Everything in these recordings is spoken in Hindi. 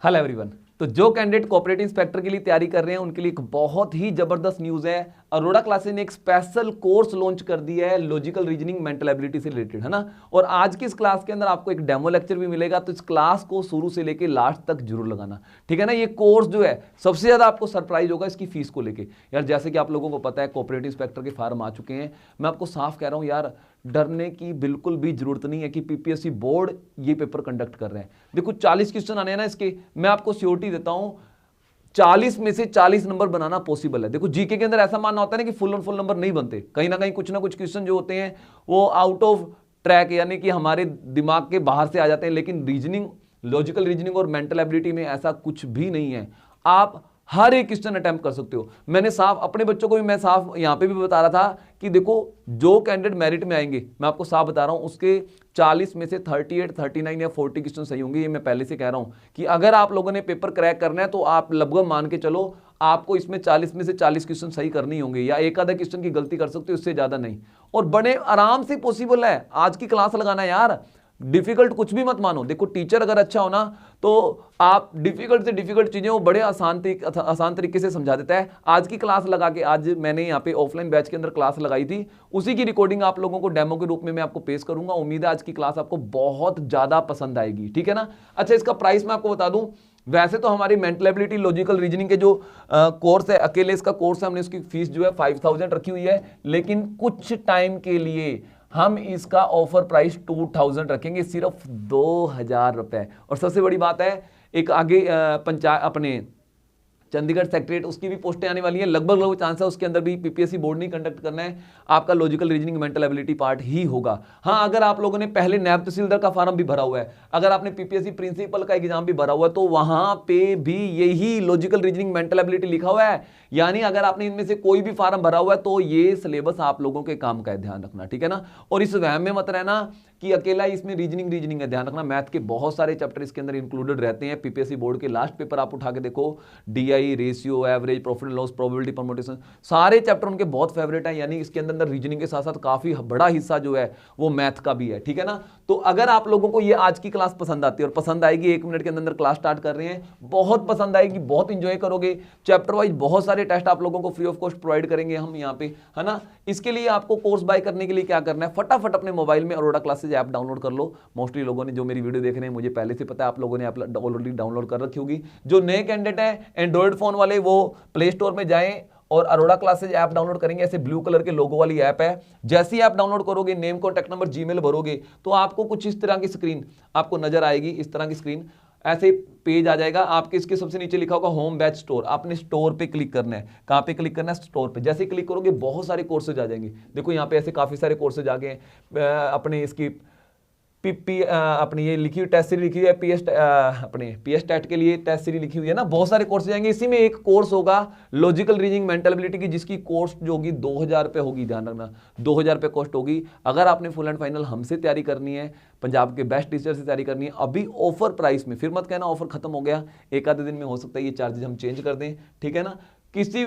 Hello everyone. तो जो कैंडिडेट कोऑपरेटिव इंस्पेक्टर के लिए तैयारी कर रहे हैं उनके लिए एक बहुत ही जबरदस्त न्यूज है। अरोड़ा क्लासेस ने एक स्पेशल कोर्स लॉन्च कर दिया है लॉजिकल रीजनिंग मेंटल एबिलिटी से रिलेटेड, है ना। और आज की इस क्लास के अंदर आपको एक डेमो लेक्चर भी मिलेगा, तो इस क्लास को शुरू से लेकर लास्ट तक जरूर लगाना, ठीक है ना। ये कोर्स जो है सबसे ज्यादा आपको सरप्राइज होगा इसकी फीस को लेकर। यार जैसे कि आप लोगों को पता है कोऑपरेटिव इंस्पेक्टर के फार्म आ चुके हैं। मैं आपको साफ कह रहा हूं यार, डरने की बिल्कुल भी जरूरत नहीं है कि पीपीएससी बोर्ड ये पेपर कंडक्ट कर रहे हैं। देखो 40 क्वेश्चन आने हैं ना इसके, मैं आपको श्योरिटी देता हूं 40 में से 40 नंबर बनाना पॉसिबल है। देखो जीके के अंदर ऐसा मानना होता है ना कि फुल ऑन फुल नंबर नहीं बनते, कहीं ना कहीं कुछ ना कुछ क्वेश्चन जो होते हैं वो आउट ऑफ ट्रैक यानी कि हमारे दिमाग के बाहर से आ जाते हैं। लेकिन रीजनिंग, लॉजिकल रीजनिंग और मेंटल एबिलिटी में ऐसा कुछ भी नहीं है। आप हर एक क्वेश्चन अटेम्प्ट कर सकते हो। मैंने साफ अपने बच्चों को भी मैं साफ यहां पे भी बता रहा था कि देखो जो कैंडिडेट मेरिट में आएंगे, मैं आपको साफ बता रहा हूं, उसके 40 में से 38, 39 या 40 क्वेश्चन सही होंगे। ये मैं पहले से कह रहा हूं कि अगर आप लोगों ने पेपर क्रैक करना है तो आप लगभग मान के चलो आपको इसमें 40 में से 40 क्वेश्चन सही करनी होंगे, या एक आधा क्वेश्चन की गलती कर सकते हो, इससे ज्यादा नहीं। और बड़े आराम से पॉसिबल है आज की क्लास लगाना यार। डिफिकल्ट कुछ भी मत मानो। देखो टीचर अगर अच्छा हो ना तो आप डिफिकल्ट से डिफिकल्ट चीजें वो बड़े आसान तरीके से समझा देता है। आज की क्लास लगा के, आज मैंने यहाँ पे ऑफलाइन बैच के अंदर क्लास लगाई थी, उसी की रिकॉर्डिंग आप लोगों को डेमो के रूप में मैं आपको पेश करूंगा। उम्मीद है आज की क्लास आपको बहुत ज्यादा पसंद आएगी, ठीक है ना। अच्छा इसका प्राइस मैं आपको बता दूं, वैसे तो हमारी मेंटल एबिलिटी लॉजिकल रीजनिंग के जो कोर्स है, अकेले इसका कोर्स है, हमने उसकी फीस जो है 5000 रखी हुई है। लेकिन कुछ टाइम के लिए हम इसका ऑफर प्राइस 2000 रखेंगे, सिर्फ 2000 रुपए। और सबसे बड़ी बात है, एक आगे पंचायत अपने चंडीगढ़ सेक्रेटरीट उसकी भी पोस्टें आने वाली हैं। लगभग चांस है उसके अंदर भी पीपीएससी बोर्ड नहीं कंडक्ट करना है, आपका logical reasoning mental ability part ही होगा। हाँ अगर आप लोगों ने पहले नैब तहसीलदार का फॉर्म भी भरा हुआ है, अगर आपने पीपीएससी प्रिंसिपल का एग्जाम भी भरा हुआ है, तो वहां पे भी यही लॉजिकल रीजनिंग मेंटल एबिलिटी लिखा हुआ है। यानी अगर आपने इनमें से कोई भी फॉर्म भरा हुआ है तो ये सिलेबस आप लोगों के काम का है, ध्यान रखना, ठीक है ना। और इस वहम में मत रहना कि अकेला इसमें रीजनिंग है, ध्यान रखना मैथ के बहुत सारे चैप्टर इसके अंदर इंक्लूडेड रहते हैं। पीपीएससी बोर्ड के लास्ट पेपर आप उठा के देखो, DI, ratio, average, profit and loss, probability, permutation, सारे चैप्टर उनके बहुत फेवरेट है। यानी इसके अंदर रीजनिंग के साथ साथ काफी बड़ा हिस्सा जो है वो मैथ का भी है, ठीक है ना। तो अगर आप लोगों को ये आज की क्लास पसंद आती है, और पसंद आएगी, 1 मिनट के अंदर क्लास स्टार्ट कर रहे हैं, बहुत पसंद आएगी, बहुत इंजॉय करोगे। चैप्टर वाइज बहुत सारे टेस्ट आप लोगों को फ्री ऑफ कॉस्ट प्रोवाइड करेंगे हम यहाँ पे, है ना। इसके लिए आपको कोर्स बाय करने के लिए क्या करना है, फटाफट अपने मोबाइल में अरोड़ा क्लासेज ऐप डाउनलोड कर लो। मोस्टली लोगों ने जो मेरी वीडियो देख रहे हैं, मुझे पहले से पता है आप लोगों ने ऑलरेडी डाउनलोड कर रखी होगी। जो नए कैंडिडेट है एंड्रॉइड फोन वाले, वो प्ले स्टोर में जाएं और अरोड़ा क्लासेज ऐप डाउनलोड करेंगे। ऐसे ब्लू कलर के लोगो वाली ऐप है, जैसे ही आप डाउनलोड करोगे, नेम, कॉन्टैक्ट नंबर, जीमेल भरोगे तो आपको कुछ इस तरह की स्क्रीन आपको नजर आएगी। इस तरह की स्क्रीन, ऐसे पेज आ जाएगा आपके। इसके सबसे नीचे लिखा होगा होम बैच स्टोर, आपने स्टोर पे क्लिक करना है। कहां पे क्लिक करना है? स्टोर पे। जैसे क्लिक करोगे बहुत सारे कोर्सेज आ जाएंगे। देखो यहाँ पे ऐसे काफी सारे कोर्सेज आ गए अपने इसकी अपनी ये लिखी हुई टेस्ट सीरीज लिखी हुई है, अपने पीएस टेट के लिए टेस्ट सीरीज लिखी हुई है ना, बहुत सारे कोर्स जाएंगे। इसी में एक कोर्स होगा लॉजिकल रीजनिंग मेंटल एबिलिटी की, जिसकी कॉस्ट जो होगी 2000 रुपए होगी, ध्यान रखना 2000 रुपए कॉस्ट होगी। अगर आपने फुल एंड फाइनल हमसे तैयारी करनी है, पंजाब के बेस्ट टीचर से तैयारी करनी है, अभी ऑफर प्राइस में, फिर मत कहना ऑफर खत्म हो गया, एक आधे दिन में हो सकता है ये चार्जेस हम चेंज कर दें, ठीक है ना। किसी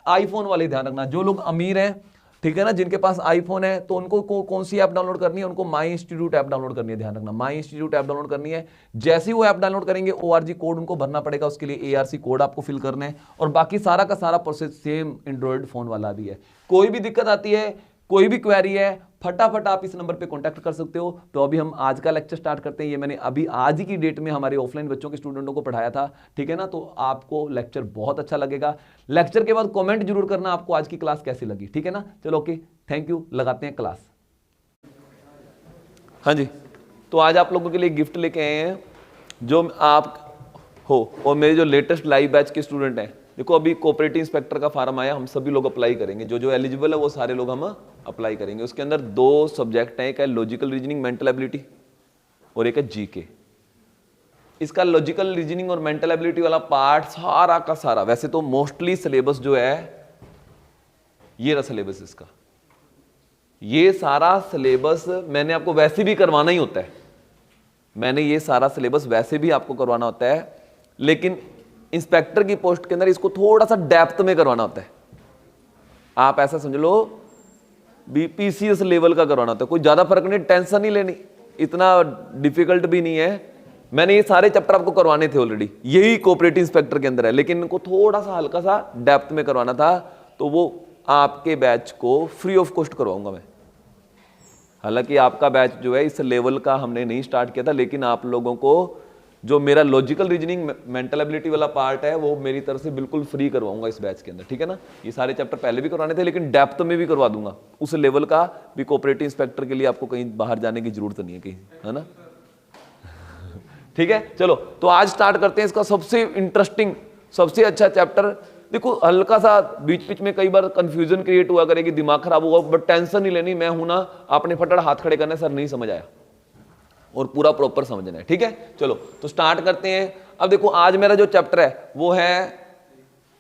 आईफोन वाले ध्यान रखना, जो लोग अमीर हैं, ठीक है ना, जिनके पास आईफोन है, तो उनको कौन सी ऐप डाउनलोड करनी है? उनको माई इंस्टीट्यूट ऐप डाउनलोड करनी है, ध्यान रखना माई इंस्टीट्यूट ऐप डाउनलोड करनी है। जैसे ही वो ऐप डाउनलोड करेंगे ओआरजी कोड उनको भरना पड़ेगा, उसके लिए एआरसी कोड आपको फिल करना है। और बाकी सारा का सारा प्रोसेस सेम एंड्रॉइड फोन वाला भी है। कोई भी दिक्कत आती है, कोई भी क्वेरी है, फटाफट आप इस नंबर पे कांटेक्ट कर सकते हो। तो अभी हम आज का लेक्चर स्टार्ट करते हैं। ये मैंने अभी आज की डेट में हमारे ऑफलाइन बच्चों के स्टूडेंटों को पढ़ाया था, ठीक है ना। तो आपको लेक्चर बहुत अच्छा लगेगा। लेक्चर के बाद कमेंट जरूर करना आपको आज की क्लास कैसी लगी, ठीक है ना। चलो ओके, थैंक यू, लगाते हैं क्लास। हाँ जी, तो आज आप लोगों के लिए गिफ्ट लेके आए हैं जो आप हो, और मेरे जो लेटेस्ट लाइव बैच के स्टूडेंट हैं। देखो अभी कोऑपरेटिव इंस्पेक्टर का फार्म आया, हम सभी लोग अप्लाई करेंगे, जो एलिजिबल है वो सारे लोग हम अप्लाई करेंगे। उसके अंदर 2 सब्जेक्ट हैं, एक है लॉजिकल रीजनिंग मेंटल एबिलिटी और एक है जीके। इसका लॉजिकल रीजनिंग और मेंटल एबिलिटी वाला पार्ट सारा का सारा, वैसे तो मोस्टली सिलेबस जो है, ये रहा सिलेबस इसका, ये सारा सिलेबस मैंने आपको वैसे भी करवाना ही होता है, मैंने ये सारा सिलेबस वैसे भी आपको करवाना होता है, लेकिन इंस्पेक्टर की पोस्ट के अंदर इसको थोड़ा सा डेप्थ में करवाना होता है। आप ऐसा समझ लो बीपीसीएस लेवल का करवाना होता है, कोई ज्यादा फर्क नहीं, टेंशन नहीं लेनी, इतना डिफिकल्ट भी नहीं है, मैंने ये सारे चैप्टर आपको करवाने थे ऑलरेडी, यही कोऑपरेटिव इंस्पेक्टर के अंदर है, लेकिन इनको थोड़ा सा हल्का सा डेप्थ में करवाना था, तो वो आपके बैच को फ्री ऑफ कॉस्ट करवाऊंगा मैं। हालांकि आपका बैच जो है इस लेवल का हमने नहीं स्टार्ट किया था, लेकिन आप लोगों को जो मेरा लॉजिकल रीजनिंग मेंटल एबिलिटी वाला पार्ट है वो मेरी तरफ से बिल्कुल फ्री करवाऊंगा इस बैच के अंदर, ठीक है ना। ये सारे चैप्टर पहले भी करवाने थे, लेकिन डेप्थ में भी करवा दूंगा, उस लेवल का भी कोऑपरेटिव इंस्पेक्टर के लिए आपको कहीं बाहर जाने की जरूरत नहीं है कहीं, है ना। ठीक है, चलो तो आज स्टार्ट करते हैं इसका सबसे इंटरेस्टिंग सबसे अच्छा चैप्टर। देखो हल्का सा बीच बीच में कई बार कंफ्यूजन क्रिएट हुआ करेगी, दिमाग खराब हुआ, बट टेंशन नहीं लेनी, मैं हूं ना, आपने फटाफट हाथ खड़े करना, सर नहीं समझ आया, और पूरा प्रॉपर समझना है, ठीक है। चलो तो स्टार्ट करते हैं। अब देखो आज मेरा जो चैप्टर है वो है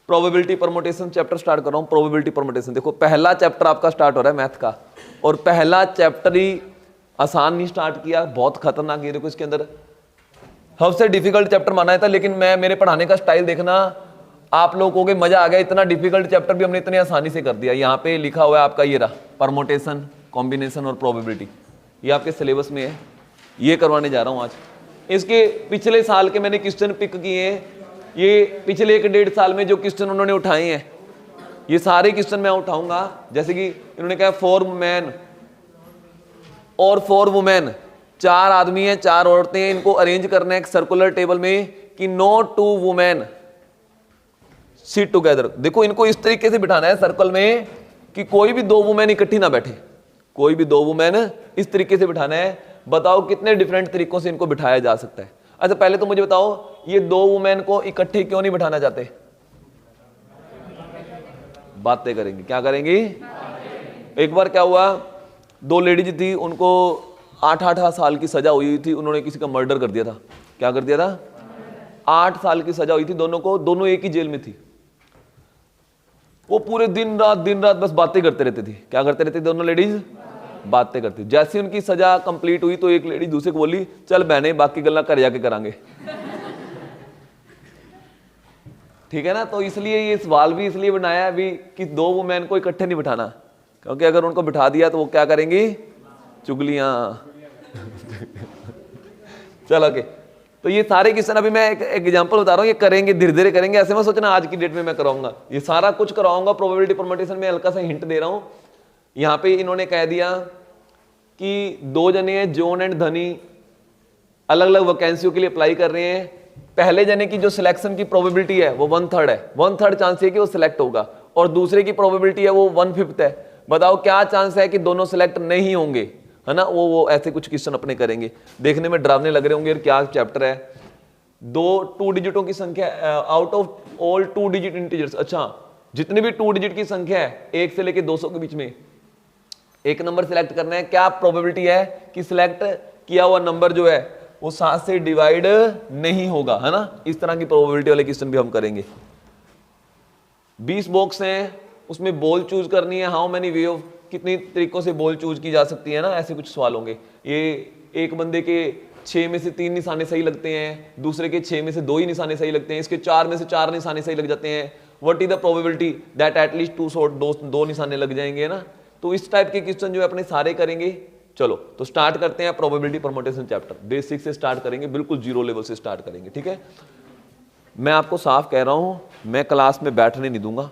प्रोबेबिलिटी परमुटेशन चैप्टर स्टार्ट कर रहा हूं। प्रोबेबिलिटी परमुटेशन, देखो पहला चैप्टर आपका स्टार्ट हो रहा है मैथ का, और पहला चैप्टर ही आसान नहीं स्टार्ट किया, बहुत खतरनाक। ये देखो इसके अंदर सबसे डिफिकल्ट चैप्टर माना था, लेकिन मैं मेरे पढ़ाने का स्टाइल देखना, आप लोगों को मजा आ गया, इतना डिफिकल्ट चैप्टर भी हमने इतनी आसानी से कर दिया। यहाँ पे लिखा हुआ है आपका ये रहा, परमुटेशन, कॉम्बिनेशन और प्रोबेबिलिटी, ये आपके सिलेबस में है, ये करवाने जा रहा हूं आज। इसके पिछले साल के मैंने क्वेश्चन पिक किए हैं, ये पिछले 1-1.5 साल में जो क्वेश्चन उन्होंने उठाए हैं, ये सारे क्वेश्चन मैं उठाऊंगा। जैसे कि इन्होंने कहा 4 मैन और 4 वुमेन, 4 आदमी हैं 4 औरतें हैं, इनको अरेंज करना है एक सर्कुलर टेबल में कि नो 2 वुमेन सिट टुगेदर। देखो इनको इस तरीके से बिठाना है सर्कल में कि कोई भी 2 वुमेन इकट्ठी ना बैठे, कोई भी 2 वुमेन इस तरीके से बिठाना है। बताओ कितने डिफरेंट तरीकों से इनको बिठाया जा सकता है। अच्छा पहले तो मुझे बताओ, ये 2 वुमेन को इकट्ठे क्यों नहीं बिठाना चाहते? बातें करेंगे, क्या करेंगी? एक बार क्या हुआ, 2 लेडीज थी, उनको 8-8 साल की सजा हुई थी, उन्होंने किसी का मर्डर कर दिया था। क्या कर दिया था? 8 साल की सजा हुई थी दोनों को, दोनों एक ही जेल में थी। वो पूरे दिन रात बस बातें करते रहते थे। क्या करते रहते दोनों लेडीज? बातें करती। जैसे उनकी सजा कंप्लीट हुई तो एक लेडी दूसरे को बोली, चल बहने बाकी गल्ला कर जाके करांगे। ठीक है ना। तो इसलिए ये सवाल भी इसलिए बनाया है भी कि 2 वुमेन को इकट्ठे नहीं बिठाना, क्योंकि अगर उनको बिठा दिया तो वो क्या करेंगी? चुगलियां। चलो ओके, तो ये सारे क्वेश्चन अभी मैं एक एग्जांपल बता रहा हूँ, ये करेंगे धीरे धीरे करेंगे, ऐसे मत सोचना आज की डेट में मैं कराऊंगा, ये सारा कुछ कराऊंगा। प्रोबेबिलिटी परमुटेशन में हल्का सा हिंट दे रहा हूं। यहां पे इन्होंने कह दिया कि 2 जने हैं, जॉन एंड धनी, अलग अलग वैकेंसियों के लिए अप्लाई कर रहे हैं। पहले जने की जो सिलेक्शन की प्रोबेबिलिटी है वो 1/3 है, 1/3 चांस है कि वो सिलेक्ट होगा, और दूसरे की प्रोबेबिलिटी है वो 1/5 है। बताओ क्या चांस है कि दोनों सिलेक्ट नहीं होंगे, है ना। वो ऐसे कुछ क्वेश्चन अपने करेंगे, देखने में डरावने लग रहे होंगे, क्या चैप्टर है। 2 डिजिटों की संख्या, out of all 2 digit integers, अच्छा जितने भी 2 डिजिट की संख्या है 1 से लेके 200 के बीच में एक नंबर सिलेक्ट करना है, क्या प्रोबेबिलिटी है कि सिलेक्ट किया हुआ नंबर जो है वो 7 से डिवाइड नहीं होगा, है ना। इस तरह की प्रोबेबिलिटी वाले क्वेश्चन भी हम करेंगे। 20 बॉक्स हैं, उसमें बॉल चूज करनी है, हाउ मेनी वे ऑफ, कितनी तरीकों से बॉल चूज की जा सकती है ना, ऐसे कुछ सवाल होंगे। ये एक बंदे के 6 में से 3 निशाने सही लगते हैं, दूसरे के 6 में से 2 ही निशाने सही लगते हैं, इसके 4 में से 4 निशाने सही लग जाते हैं। What is the probability that at least 2 निशाने लग जाएंगे ना। तो इस टाइप के क्वेश्चन जो है अपने सारे करेंगे। चलो तो स्टार्ट करते हैं प्रोबेबिलिटी परमुटेशन चैप्टर, बेसिक से स्टार्ट करेंगे, बिल्कुल 0 लेवल से स्टार्ट करेंगे, ठीक है। मैं आपको साफ कह रहा हूं, मैं क्लास में बैठने नहीं दूंगा,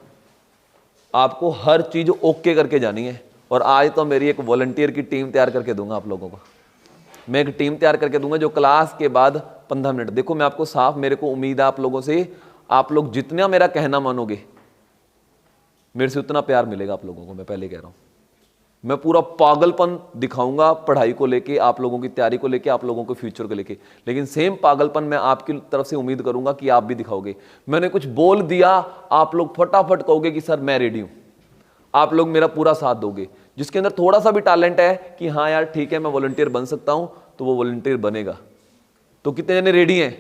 आपको हर चीज ओके करके जानी है। और आज तो मेरी एक वॉलंटियर की टीम तैयार करके दूंगा आप लोगों को, मैं एक टीम तैयार करके दूंगा जो क्लास के बाद 15 मिनट, देखो मैं आपको साफ, मेरे को उम्मीद है आप लोगों से, आप लोग जितना मेरा कहना मानोगे मेरे से उतना प्यार मिलेगा आप लोगों को। मैं पहले कह रहा हूं, मैं पूरा पागलपन दिखाऊंगा पढ़ाई को लेके, आप लोगों की तैयारी को लेके, आप लोगों के फ्यूचर को लेके, लेकिन सेम पागलपन मैं आपकी तरफ से उम्मीद करूंगा कि आप भी दिखाओगे। मैंने कुछ बोल दिया, आप लोग फटाफट कहोगे कि सर मैं रेडी हूं, आप लोग मेरा पूरा साथ दोगे। जिसके अंदर थोड़ा सा भी टैलेंट है कि हाँ यार ठीक है मैं वॉलंटियर बन सकता हूं, तो वो वॉलंटियर बनेगा। तो कितने जने रेडी हैं?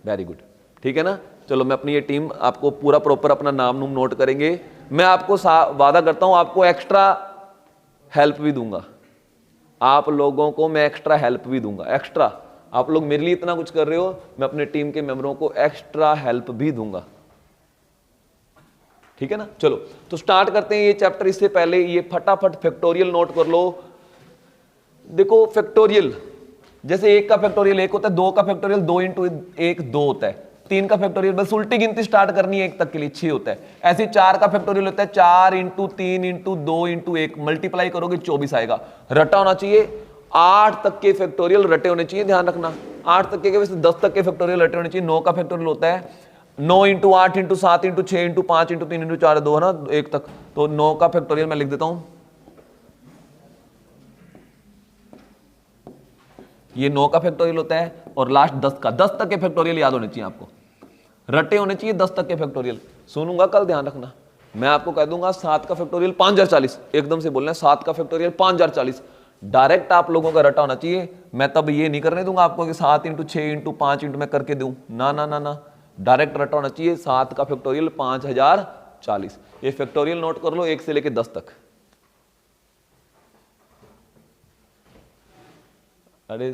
वेरी गुड, ठीक है ना। चलो मैं अपनी ये टीम, आपको पूरा प्रॉपर अपना नाम नूम नोट करेंगे। मैं आपको वादा करता हूं आपको एक्स्ट्रा हेल्प भी दूंगा, आप लोगों को मैं एक्स्ट्रा हेल्प भी दूंगा। एक्स्ट्रा, आप लोग मेरे लिए इतना कुछ कर रहे हो, मैं अपने टीम के मेंबरों को एक्स्ट्रा हेल्प भी दूंगा, ठीक है ना। चलो तो स्टार्ट करते हैं ये चैप्टर। इससे पहले ये फटाफट फैक्टोरियल नोट कर लो। देखो फैक्टोरियल जैसे 1 का फैक्टोरियल 1 होता है, 2 का फैक्टोरियल 2 इंटू 1 2 होता है, 3 का फैक्टोरियल बस उल्टी गिनती स्टार्ट करनी है 1 तक के लिए 6 होता है। ऐसे 4 का फैक्टोरियल होता है 4 इंटू 3 इंटू 2 इंटू 1, मल्टीप्लाई करोगे 24 आएगा। रटा होना चाहिए, 8 तक के फैक्टोरियल रटे होने चाहिए, ध्यान रखना। 8 तक के वैसे 10 तक के फैक्टोरियल रटे होने चाहिए। 9 का फैक्टोरियल होता है 9 into 8 into 7 into 6 into 5 into 3 into 4 2 है ना 1 तक, तो 9 का फैक्टोरियल मैं लिख देता हूं, ये 9 का फैक्टोरियल होता है। और लास्ट 10 तक के फैक्टोरियल याद होने चाहिए आपको, रटे होने चाहिए 10 तक के फैक्टोरियल। सुनूंगा कल, ध्यान रखना। मैं आपको कह दूंगा 7 का फैक्टोरियल 5040, एकदम से बोलना है 7 का फैक्टोरियल 5040, डायरेक्ट आप लोगों का रटा होना चाहिए। मैं तब ये नहीं करने दूंगा आपको कि 7 इंटू 6 इंटू 5 इंटू मैं करके दूं, ना ना ना ना, डायरेक्ट रटा होना चाहिए। 7 का फैक्टोरियल 5040, ये फैक्टोरियल नोट कर लो 1 से लेके 10 तक। अरे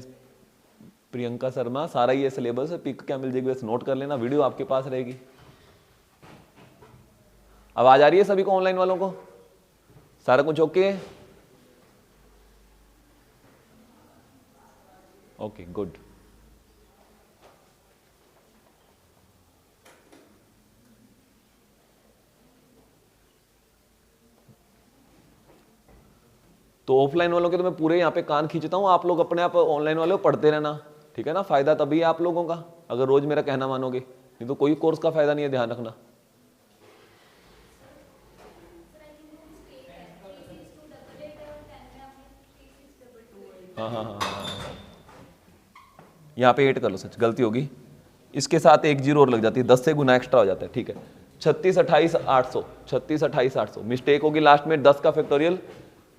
प्रियंका शर्मा, सारा ये सिलेबस है, पिक क्या मिल जाएगी बस नोट कर लेना, वीडियो आपके पास रहेगी। आवाज आ रही है सभी को, ऑनलाइन वालों को सारा कुछ ओके? Okay good. तो ऑफलाइन वालों के तो मैं पूरे यहाँ पे कान खींचता हूँ, आप लोग अपने आप ऑनलाइन वाले पढ़ते रहना, ठीक है ना। फायदा तभी है आप लोगों का अगर रोज मेरा कहना मानोगे, नहीं तो कोई कोर्स का फायदा नहीं है, ध्यान रखना। हाँ हाँ हाँ हाँ, यहाँ पे 8 कर लो, सच गलती होगी, इसके साथ 1 जीरो और लग जाती है, 10 से गुना एक्स्ट्रा हो जाता है, ठीक है। 36 28 800, 36 28 800, मिस्टेक होगी लास्ट में, 10 का फैक्टोरियल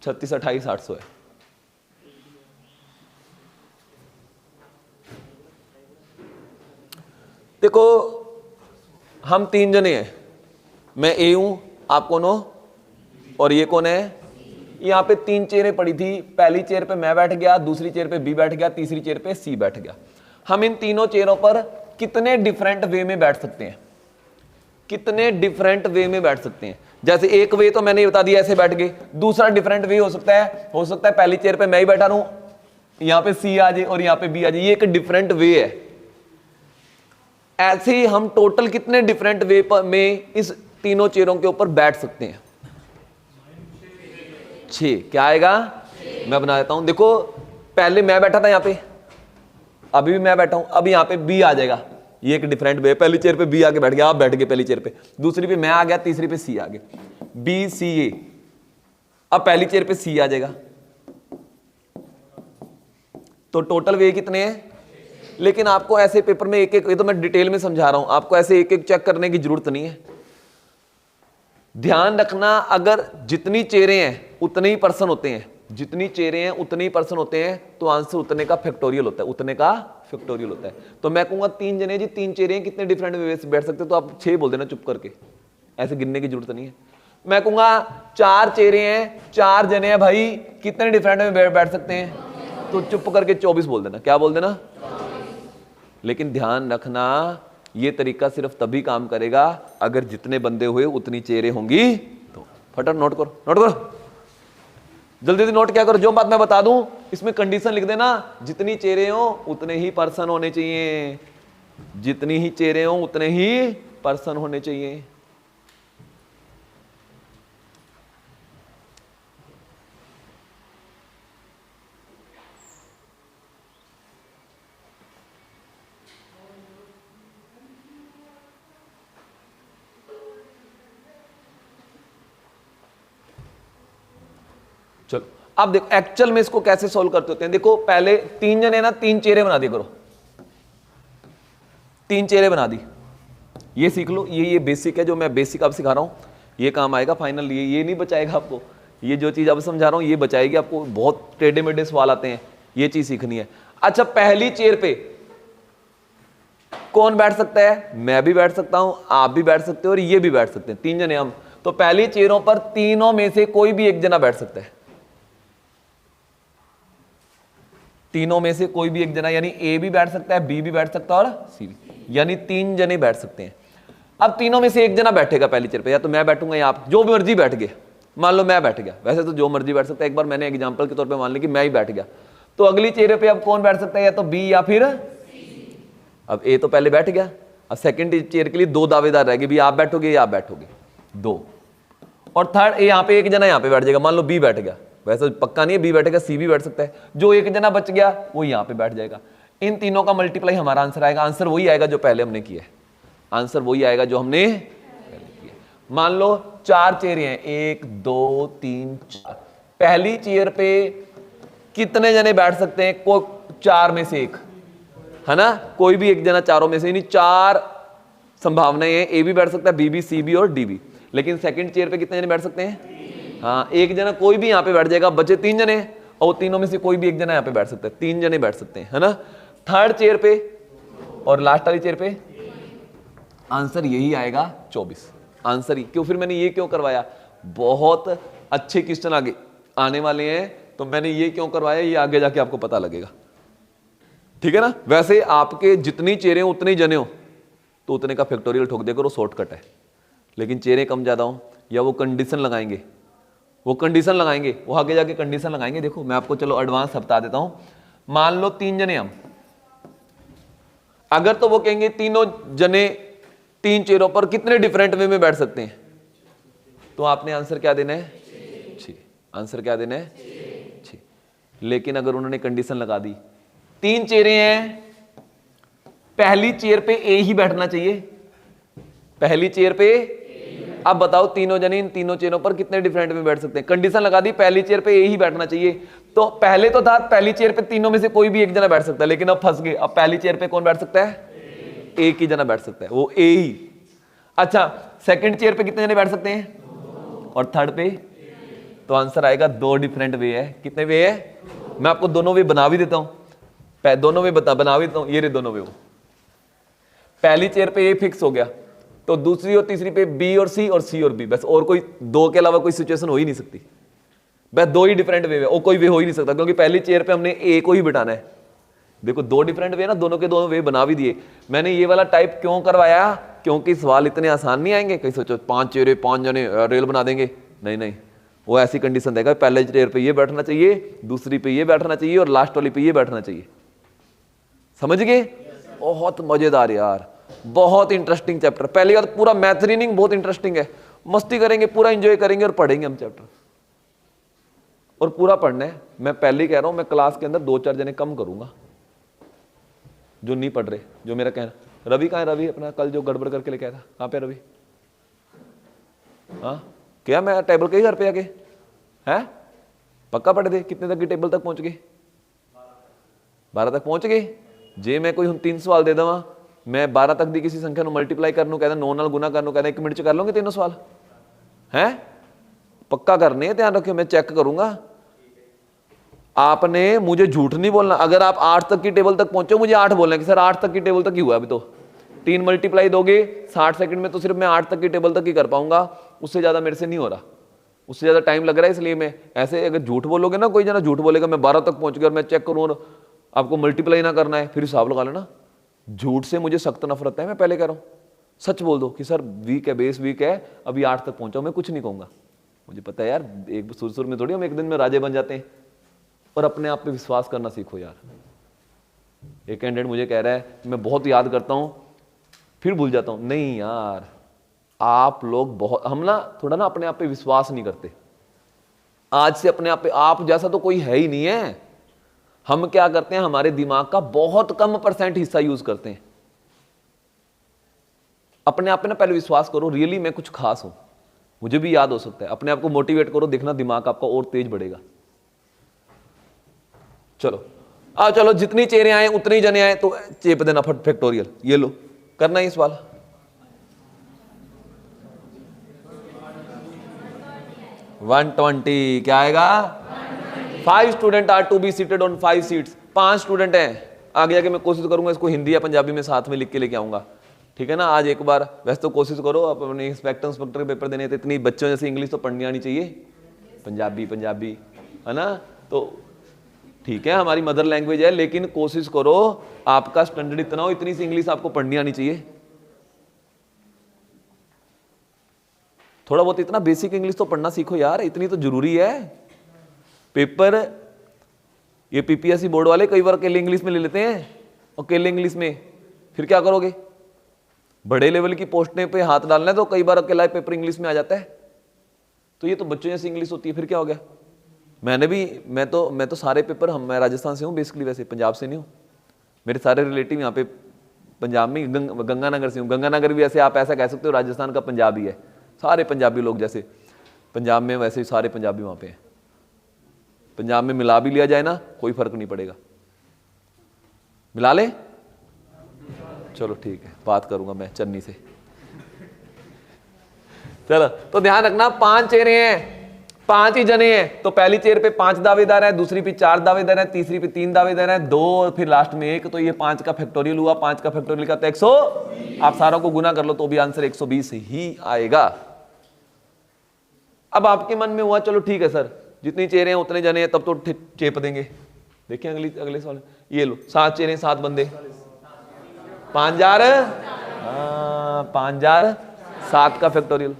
36 28 800 है। देखो हम 3 जने हैं, मैं ए हूं, आप कौन हो और ये कौन है। यहां पे 3 चेयरें पड़ी थी, पहली चेयर पे मैं बैठ गया, दूसरी चेयर पे बी बैठ गया, तीसरी चेयर पे सी बैठ गया। हम इन तीनों चेयरों पर कितने डिफरेंट वे में बैठ सकते हैं, कितने डिफरेंट वे में बैठ सकते हैं। जैसे एक वे तो मैंने बता दिया, ऐसे बैठ गए। दूसरा डिफरेंट वे हो सकता है पहली चेयर पे मैं ही बैठा रहूं, यहां पे सी आ जाए और यहां पे बी आ जाए, ये एक डिफरेंट वे है। ऐसे ही हम टोटल कितने डिफरेंट वे में इस तीनों चेयरों के ऊपर बैठ सकते हैं? 6। क्या आएगा? मैं बना देता हूं, देखो पहले मैं बैठा था यहां पे, अभी भी मैं बैठा हूं, अब यहां पे बी आ जाएगा, ये एक डिफरेंट वे। पहली चेयर पे बी आके बैठ गया, आप बैठ गए पहली चेयर पे, दूसरी पे मैं आ गया, तीसरी पे सी आ गया, बी सी ए। अब पहली चेयर पे सी आ जाएगा, तो टोटल वे कितने हैं? लेकिन आपको ऐसे पेपर में एक एक, ये तो मैं डिटेल में समझा रहा हूं, आपको ऐसे एक एक चेक करने की जरूरत नहीं है। ध्यान रखना, अगर जितनी चेयरें हैं उतने ही पर्सन होते हैं, जितनी चेयरें हैं उतने ही पर्सन होते हैं, तो आंसर उतने का फैक्टोरियल होता है, उतने का फैक्टोरियल होता है। तो मैं कहूंगा 3 जने जी, 3 चेयरें कितने डिफरेंट वे से बैठ सकते हो, तो आप 6 बोल देना चुप करके, ऐसे गिनने की जरूरत नहीं है। मैं कहूंगा 4 चेयरें हैं, 4 जने हैं भाई, कितने डिफरेंट में बैठ सकते हैं, तो चुप करके 24 बोल देना। क्या बोल देना? लेकिन ध्यान रखना, ये तरीका सिर्फ तभी काम करेगा अगर जितने बंदे हुए उतनी चेयरें होंगी। तो फटाफट नोट करो, नोट करो, जल्दी जल्दी नोट क्या करो, जो बात मैं बता दूं इसमें कंडीशन लिख देना, जितनी चेयरें हो उतने ही पर्सन होने चाहिए, जितनी ही चेयरें हो उतने ही पर्सन होने चाहिए। चलो अब देखो एक्चुअल में इसको कैसे सोल्व करते होते हैं। देखो पहले 3 जने ना 3 चेहरे बना दिया करो, 3 चेहरे बना दी, ये सीख लो, ये बेसिक है, जो मैं बेसिक अब सिखा रहा हूं, ये काम आएगा फाइनल। ये नहीं बचाएगा आपको, ये जो चीज अब समझा रहा हूं ये बचाएगी आपको। बहुत टेढ़े मेढ़े सवाल आते हैं, ये चीज सीखनी है। अच्छा, पहली चेयर पे कौन बैठ सकता है? मैं भी बैठ सकता हूं, आप भी बैठ सकते हो और ये भी बैठ सकते हैं, 3 जने हम। तो पहली चेयरों पर तीनों में से कोई भी एक जना बैठ सकता है, तीनों में से कोई भी एक जना, यानी ए भी बैठ सकता है, बी भी बैठ सकता है और सी भी, यानी 3 जने बैठ सकते हैं। अब तीनों में से एक जना बैठेगा पहली चेयर पे, या तो मैं बैठूंगा या आप, जो मर्जी बैठ गए। मान लो मैं बैठ गया, वैसे तो जो मर्जी बैठ सकता है, एक बार मैंने एग्जांपल के तौर पे मान ली कि मैं ही बैठ गया, तो अगली चेहरे पे अब कौन बैठ सकता है, या तो बी या फिर अब ए तो पहले बैठ गया, अब सेकंड चेयर के लिए दो दावेदार रहेंगे, भी आप बैठोगे या आप बैठोगे, दो। और थर्ड यहाँ पे एक जना यहाँ पे बैठ जाएगा, मान लो बी बैठ गया, वैसे पक्का नहीं है बी बैठेगा, सी भी बैठ सकता है, जो एक जना बच गया वो यहाँ पे बैठ जाएगा। इन तीनों का मल्टीप्लाई हमारा आंसर आएगा, आंसर वही आएगा जो पहले हमने किया है, आंसर वही आएगा जो हमने पहले किया। मान लो 4 चेयर हैं, 1 2 3 4, पहली चेयर पे कितने जने बैठ सकते हैं, को 4 में से एक, है ना, कोई भी एक जना चारों में से, यानी 4 संभावनाएं हैं, ए भी बैठ सकता है, बी भी, सी भी और डी भी। लेकिन सेकंड चेयर पे कितने जने बैठ सकते हैं, हाँ एक जना कोई भी यहाँ पे बैठ जाएगा, बचे 3 जने, और तीनों में से कोई भी एक जना यहाँ पे बैठ सकता है, 3 जने बैठ सकते हैं, है ना। थर्ड चेयर पे और लास्ट वाली चेयर पे आंसर यही आएगा 24, आंसर ही। क्यों, फिर मैंने ये क्यों करवाया, बहुत अच्छे क्वेश्चन आगे आने वाले हैं, तो मैंने ये क्यों करवाया, ये आगे जाके आपको पता लगेगा, ठीक है ना। वैसे आपके जितनी चेहरे हो उतने जने हो तो उतने का फैक्टोरियल ठोक देकर वो शॉर्टकट है, लेकिन चेहरे कम ज्यादा हो या वो कंडीशन लगाएंगे, वो आगे जाके कंडीशन लगाएंगे। देखो मैं आपको चलो एडवांस बता देता हूं, मान लो 3 जने हम, अगर तो वो कहेंगे तीनों जने 3 चेयरों पर कितने डिफरेंट वे में बैठ सकते हैं, तो आपने आंसर क्या देना है, 6, आंसर क्या देना है 6। लेकिन अगर उन्होंने कंडीशन लगा दी 3 चेहरे हैं, पहली चेयर पे ए ही बैठना चाहिए, पहली चेयर पे, अब बताओ तीनों जने इन तीनों चेयरों पर कितने डिफरेंट में बैठ सकते हैं, कंडीशन लगा दी पहली चेयर पे ए ही बैठना चाहिए, तो पहले तो था पहली चेयर पे तीनों में से कोई भी एक जना बैठ सकता है, लेकिन अब फंस गए, अब पहली चेयर पे कौन बैठ सकता है, एक ही जना बैठ सकता है, वो ए ही। अच्छा सेकंड चेयर पे कितने जने बैठ सकते हैं, और थर्ड पे, तो आंसर आएगा 2 डिफरेंट वे है, कितने वे है, मैं आपको दोनों वे बना भी देता हूं, दोनों वे बना भी देता हूं, ये रहे दोनों वे। वो पहली चेयर पे ए फिक्स हो गया, तो दूसरी और तीसरी पे बी और सी और बी, बस, और कोई 2 के अलावा कोई सिचुएशन हो ही नहीं सकती, बस 2 ही डिफरेंट वे है, और कोई वे हो ही नहीं सकता, क्योंकि पहली चेयर पे हमने ए को ही बिठाना है। देखो 2 डिफरेंट वे ना, दोनों के दोनों वे बना भी दिए। मैंने ये वाला टाइप क्यों करवाया, क्योंकि सवाल इतने आसान नहीं आएंगे, कहीं सोचो 5 चेहरे 5 जने रेल बना देंगे, नहीं, वो ऐसी कंडीशन देगा, पहले चेयर पे ये बैठना चाहिए, दूसरी पे ये बैठना चाहिए, और लास्ट वाली पे ये बैठना चाहिए, समझ गए। बहुत मजेदार यार, बहुत इंटरेस्टिंग चैप्टर। पहली बात पूरा मैथ रीजनिंग बहुत इंटरेस्टिंग है, मस्ती करेंगे, पूरा एंजॉय करेंगे और पढ़ेंगे हम चैप्टर, और पूरा पढ़ना है। मैं पहले ही कह रहा हूं, मैं क्लास के अंदर 2-4 जने कम करूंगा जो नहीं पढ़ रहे, जो मेरा कहना। रवि कहाँ है, रवि अपना कल जो गड़बड़ करके लेके आया था, कहाँ पे रवि, हाँ क्या, मैं टेबल के ही घर पे आके है, पक्का पढ़े थे, कितने तक की टेबल तक पहुंच गए, 12 तक पहुंच गए। जे मैं कोई 3 सवाल दे देवा, मैं 12 तक दी किसी संख्या मल्टीप्लाई करनू कहता, 9 नाल गुना करनू कहता, 1 मिनट च कर लोगे 3 सवाल, है पक्का करने, ध्यान रखियो, मैं चेक करूंगा। आपने मुझे झूठ नहीं बोलना, अगर आप 8 तक की टेबल तक पहुंचे, मुझे 8 बोलना है कि सर 8 तक की टेबल तक ही हुआ, अभी तो 3 मल्टीप्लाई दोगे 60 सेकंड में, तो सिर्फ मैं 8 तक की टेबल तक ही कर पाऊंगा, उससे ज्यादा मेरे से नहीं हो रहा, उससे ज्यादा टाइम लग रहा है, इसलिए मैं ऐसे, अगर झूठ बोलोगे ना, कोई जना झूठ बोलेगा मैं 12 तक पहुंच गया और मैं चेक करूँ और आपको मल्टीप्लाई ना करना है, फिर हिसाब लगा लेना। झूठ से मुझे सख्त नफरत है, मैं पहले कह रहा हूँ, सच बोल दो कि सर वीक है, बेस वीक है, अभी 8 तक पहुंचा, मैं कुछ नहीं कहूंगा, मुझे पता है यार, एक सुर में थोड़ी हम एक दिन में राजे बन जाते हैं, और अपने आप पे विश्वास करना सीखो यार। एक कैंडिडेट मुझे कह रहा है मैं बहुत याद करता हूं फिर भूल जाता हूं, नहीं यार, आप लोग बहुत, हम ना थोड़ा ना अपने आप पे विश्वास नहीं करते, आज से अपने आप पे, आप जैसा तो कोई है ही नहीं है। हम क्या करते हैं, हमारे दिमाग का बहुत कम % हिस्सा यूज करते हैं। अपने आप पे ना पहले विश्वास करो, रियली मैं कुछ खास हूं, मुझे भी याद हो सकता है, अपने आप को मोटिवेट करो, देखना दिमाग आपका और तेज बढ़ेगा। चलो चलो, जितनी चेहरे आए उतने ही जने आए, तो चेप देना फैक्टोरियल, ये लो, करना है इस सवाल। वन 120 क्या आएगा, 5 student are to be seated on 5 seats, 5 student हैं। आगे जाके मैं कोशिश करूंगा इसको हिंदी या पंजाबी में साथ में लिख के लेके आऊंगा, ठीक है ना। आज एक बार वैसे तो कोशिश करो, अपने इंस्पेक्टर के पेपर देने, तो इतनी बच्चों जैसे इंग्लिश तो पढ़नी आनी चाहिए, पंजाबी है ना, तो ठीक है हमारी मदर लैंग्वेज है, लेकिन कोशिश करो आपका स्टैंडर्ड इतना हो, इतनी सी इंग्लिश आपको पढ़नी आनी चाहिए, थोड़ा बहुत इतना बेसिक इंग्लिश तो पढ़ना सीखो यार, इतनी तो जरूरी है। पेपर ये पीपीएससी बोर्ड वाले कई बार अकेले इंग्लिश में ले लेते हैं, अकेले इंग्लिश में, फिर क्या करोगे? बड़े लेवल की पोस्टें पे हाथ डालना है तो कई बार अकेला पेपर इंग्लिश में आ जाता है। तो ये तो बच्चों जैसी इंग्लिश होती है, फिर क्या हो गया? मैं तो सारे पेपर, मैं राजस्थान से हूँ बेसिकली, वैसे पंजाब से नहीं हूँ। मेरे सारे रिलेटिव यहाँ पे पंजाब में, गंगानगर से हूँ। गंगानगर भी ऐसे आप ऐसा कह सकते हो राजस्थान का पंजाबी है, सारे पंजाबी लोग जैसे पंजाब में वैसे ही सारे पंजाबी वहाँ पे हैं। पंजाब में मिला भी लिया जाए ना, कोई फर्क नहीं पड़ेगा। मिला ले, चलो ठीक है, बात करूंगा मैं चन्नी से। चलो, तो ध्यान रखना 5 चेहरे हैं, 5 ही जने हैं, तो पहली चेयर पे 5 दावेदार हैं, दूसरी पे 4 दावेदार हैं, तीसरी पे 3 दावेदार हैं, 2, फिर लास्ट में 1, तो ये 5 का फैक्टोरियल हुआ। 5 का फैक्टोरियल का तो 100, आप सारों को गुना कर लो तो भी आंसर 120 ही आएगा। अब आपके मन में हुआ चलो ठीक है सर, जितनी चेहरे हैं उतने जने हैं, तब तो चेप देंगे। देखिए अगले सवाल, ये लो 7 चेहरे 7 बंदे, 5000, 5000, 7 का फैक्टोरियल।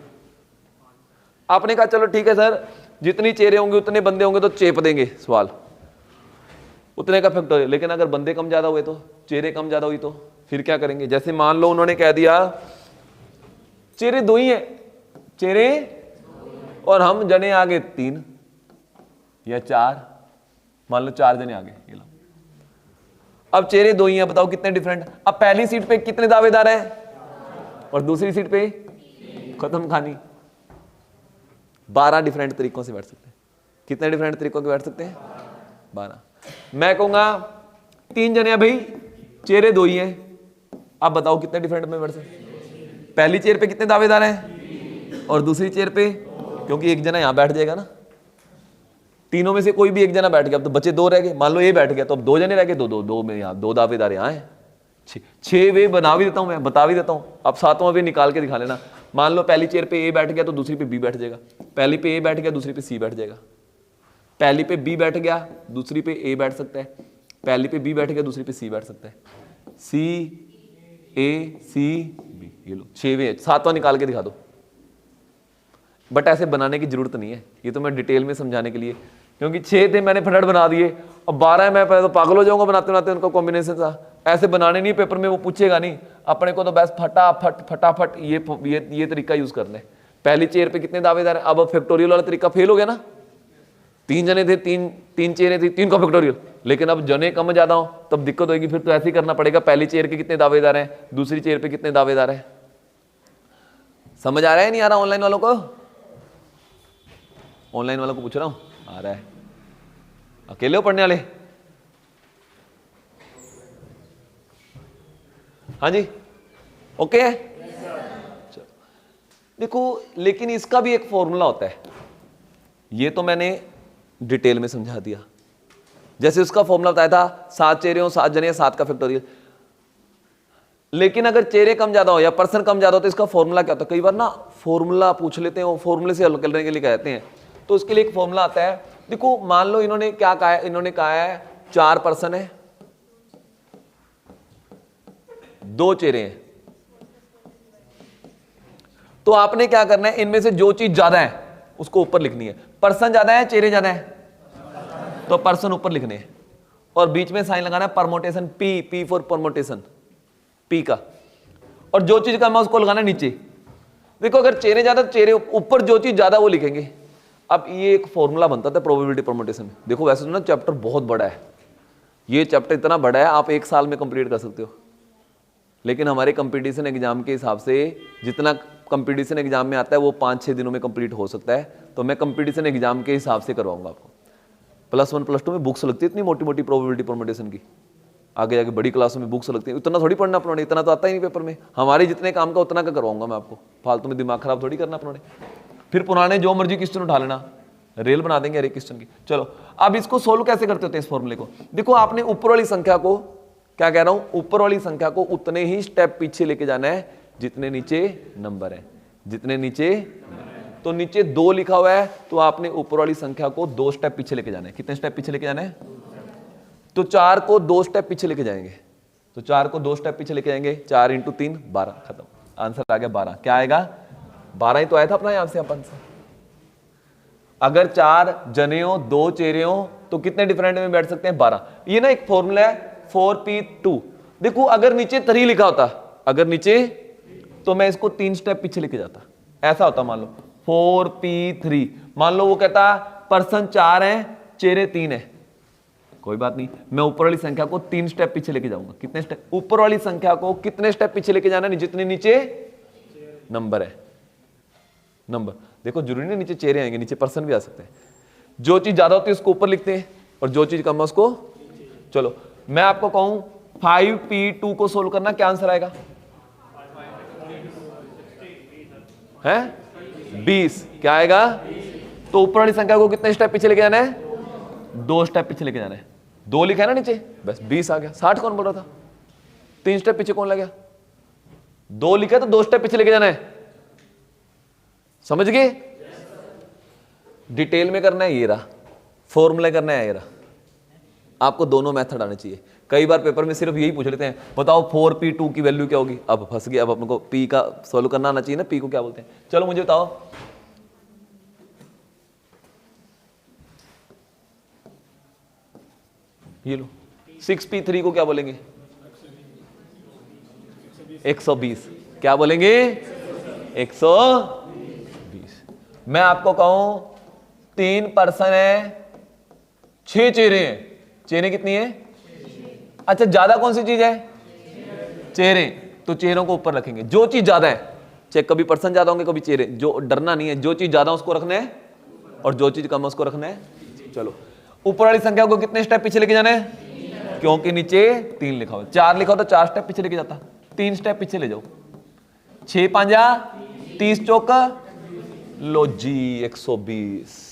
आपने कहा चलो ठीक है सर, जितनी चेहरे होंगे उतने बंदे होंगे तो चेप देंगे सवाल, उतने का फैक्टोरियल। लेकिन अगर बंदे कम ज्यादा हुए तो, चेहरे कम ज्यादा हुई तो फिर क्या करेंगे? जैसे मान लो उन्होंने कह दिया चेहरे 2 ही है, चेहरे, और हम जने आगे 3 या 4, मान लो 4 जने आगे, ये लो। अब चेहरे 2 ही हैं, बताओ कितने डिफरेंट। अब पहली सीट पे कितने दावेदार हैं और दूसरी सीट पे खत्म कहानी। 12 डिफरेंट तरीकों से बैठ सकते हैं। कितने डिफरेंट तरीकों से बैठ सकते हैं? 12। मैं कहूंगा 3 जने हैं भाई, चेहरे 2 ही हैं, अब बताओ कितने डिफरेंट में बैठ सकते हैं? पहली चेयर पे कितने दावेदार हैं और दूसरी चेयर पे, क्योंकि एक जना यहां बैठ जाएगा ना, तीनों में से कोई भी एक जना बैठ गया, अब तो बचे 2 रह गए। मान लो ये बैठ गया तो अब 2 जने रह गए, 2 में यहाँ 2 दावेदार यहाँ है, 6 वे बना भी देता हूं, मैं बता भी देता हूं। अब 7वां वे निकाल के दिखा लेना। मान लो पहली चेयर पे ए बैठ गया तो दूसरी पे बी बैठ जाएगा, पहली पे ए बैठ गया दूसरी पे सी बैठ जाएगा, पहली पे बी बैठ गया दूसरी पे ए बैठ सकता है, पहली पे बी बैठ गया दूसरी पे सी बैठ सकता है, सी ए सी बी, ये लो 6 वे। 7वां निकाल के दिखा दो। बट ऐसे बनाने की जरूरत नहीं है, ये तो मैं डिटेल में समझाने के लिए, क्योंकि 6 थे मैंने फटाफट बना दिए, अब 12 मैं तो पागल हो जाऊंगा बनाते बनाते, उनका कॉम्बिनेशन था। ऐसे बनाने नहीं, पेपर में वो पूछेगा नहीं, अपने को तो बस फटाफट ये तरीका यूज करना है। पहली चेयर पे कितने दावेदार हैं, अब फैक्टोरियल वाला तरीका फेल हो गया ना। 3 जने थे, तीन चेयरें थी, 3 का फैक्टोरियल। लेकिन अब जने कम ज्यादा हो तब दिक्कत होगी, फिर तो ऐसे ही करना पड़ेगा। पहली चेयर के कितने दावेदार हैं, दूसरी चेयर पे कितने दावेदार हैं। समझ आ रहा है नहीं आ रहा? ऑनलाइन वालों को, ऑनलाइन वालों को पूछ रहा हूं, आ रहा है? अकेले हो पढ़ने वाले? हाँ जी, ओके है। देखो, लेकिन इसका भी एक फॉर्मूला होता है, ये तो मैंने डिटेल में समझा दिया। जैसे उसका फॉर्मूला बताया था 7 चेहरे हो 7 जने, 7 का फैक्टोरियल। लेकिन अगर चेहरे कम ज्यादा हो या पर्सन कम ज्यादा हो तो इसका फॉर्मूला क्या होता है? कई बार ना फॉर्मूला पूछ लेते हैं, वो फॉर्मूले से हल करने के लिए कहते हैं, तो उसके लिए एक फॉर्मूला आता है। देखो मान लो इन्होंने क्या कहा है, इन्होंने कहा है 4 पर्सन है, 2 चेहरे हैं, तो आपने क्या करना है, इनमें से जो चीज ज्यादा है उसको ऊपर लिखनी है। पर्सन ज्यादा है, चेहरे ज्यादा है, तो पर्सन ऊपर लिखने हैं, और बीच में साइन लगाना है permutation, P for permutation, P का, और जो चीज कम है उसको लगाना है नीचे। देखो अगर चेहरे ज्यादा, चेहरे ऊपर, जो चीज ज्यादा वो लिखेंगे। अब ये एक फॉर्मूला बनता था प्रोबेबिलिटी परमुटेशन में। देखो वैसे तो ना चैप्टर बहुत बड़ा है, ये चैप्टर इतना बड़ा है आप 1 साल में कंप्लीट कर सकते हो, लेकिन हमारे कंपटीशन एग्जाम के हिसाब से जितना कंपटीशन एग्जाम में आता है वो 5-6 दिनों में कंप्लीट हो सकता है। तो मैं कंपटीशन एग्जाम के हिसाब से करवाऊंगा आपको। +1 +2 में बुक्स लगती है इतनी मोटी मोटी प्रोबेबिलिटी परमुटेशन की, आगे जाके बड़ी क्लासों में बुक्स लगती है, इतना थोड़ी पढ़ना अपनों ने, इतना तो आता ही नहीं पेपर में। हमारे जितने काम का उतना का करवाऊंगा मैं आपको, फालतू में दिमाग खराब थोड़ी करना अपनों ने। फिर पुराने जो मर्जी क्वेश्चन उठा लेना, रेल बना देंगे हर एक क्वेश्चन की। चलो अब इसको सोल्व कैसे करते होते हैं इस फॉर्मूले को? देखो आपने ऊपर वाली संख्या को, क्या कह रहा हूं, ऊपर वाली संख्या को उतने ही स्टेप पीछे लेके जाना है जितने नीचे नंबर है, जितने नीचे। तो नीचे 2 लिखा हुआ है तो आपने ऊपर वाली संख्या को 2 स्टेप पीछे लेके जाना है। कितने स्टेप पीछे लेके जाना है? तो 4 को 2 स्टेप पीछे लेके जाएंगे, तो 4 को 2 स्टेप पीछे लेके जाएंगे, 4 × 3 12, खत्म, आंसर आ गया 12। क्या आएगा? 12 ही तो आया था अपना यहां से अपन से। अगर 4 जने हो, 2 चेहरे हो तो कितने डिफरेंट में बैठ सकते हैं? 12। ये ना एक फॉर्मूला है 4p2। देखो अगर नीचे 3 लिखा होता, अगर नीचे, तो मैं इसको 3 स्टेप पीछे लेके जाता। ऐसा होता, मान लो 4p3, मान लो वो कहता पर्सन 4 है, चेहरे 3 है, कोई बात नहीं, मैं ऊपर वाली संख्या को 3 स्टेप पीछे लेके जाऊंगा। कितने स्टेप? ऊपर वाली संख्या को कितने स्टेप पीछे लेके जाना है? जितने नीचे नंबर है, नंबर। देखो जरूरी नहीं नीचे चेहरे आएंगे, नीचे पर्सन भी आ सकते हैं। जो चीज ज्यादा होती है उसको ऊपर लिखते हैं और जो चीज कम है उसको। चलो मैं आपको कहूं 5p2 को सोल्व करना, क्या आंसर आएगा? है 20। क्या आएगा? तो ऊपर वाली संख्या को कितने स्टेप पीछे लेके जाना है? 2 स्टेप पीछे लेके जाना है। 2 लिखा है ना नीचे, बस 20 आ गया। 60 कौन बोल रहा था? 3 स्टेप पीछे कौन लग गया? 2 लिखा है तो 2 स्टेप पीछे लेके जाना है। समझ गए? डिटेल में करना है ये रहा, फॉर्मूला करना है ये रहा। आपको दोनों मेथड आने चाहिए। कई बार पेपर में सिर्फ यही पूछ लेते हैं, बताओ 4p2 की वैल्यू क्या होगी। अब फंस गए, अब अपन को p का सॉल्व करना आना चाहिए ना, p को क्या बोलते हैं। चलो मुझे बताओ, ये लो 6p3 को क्या बोलेंगे? 120। क्या बोलेंगे? 120। मैं आपको कहूं 3 पर्सन है, 6 चेहरे हैं। चेहरे कितनी है? अच्छा ज्यादा कौन सी चीज है? चेहरे। तो चेहरों को ऊपर रखेंगे। जो चीज ज्यादा है, चाहे कभी पर्सन ज्यादा होंगे कभी चेहरे, जो डरना नहीं है, जो चीज ज्यादा उसको रखना है और जो चीज कम है उसको रखना है। चलो ऊपर वाली संख्या को कितने स्टेप पीछे लेके जाना है? क्योंकि नीचे 3 लिखा हुआ, 4 लिखा हो तो 4 स्टेप पीछे लेके जाता। 3 स्टेप पीछे ले जाओ। 6 5 30 चौका, लो जी 120।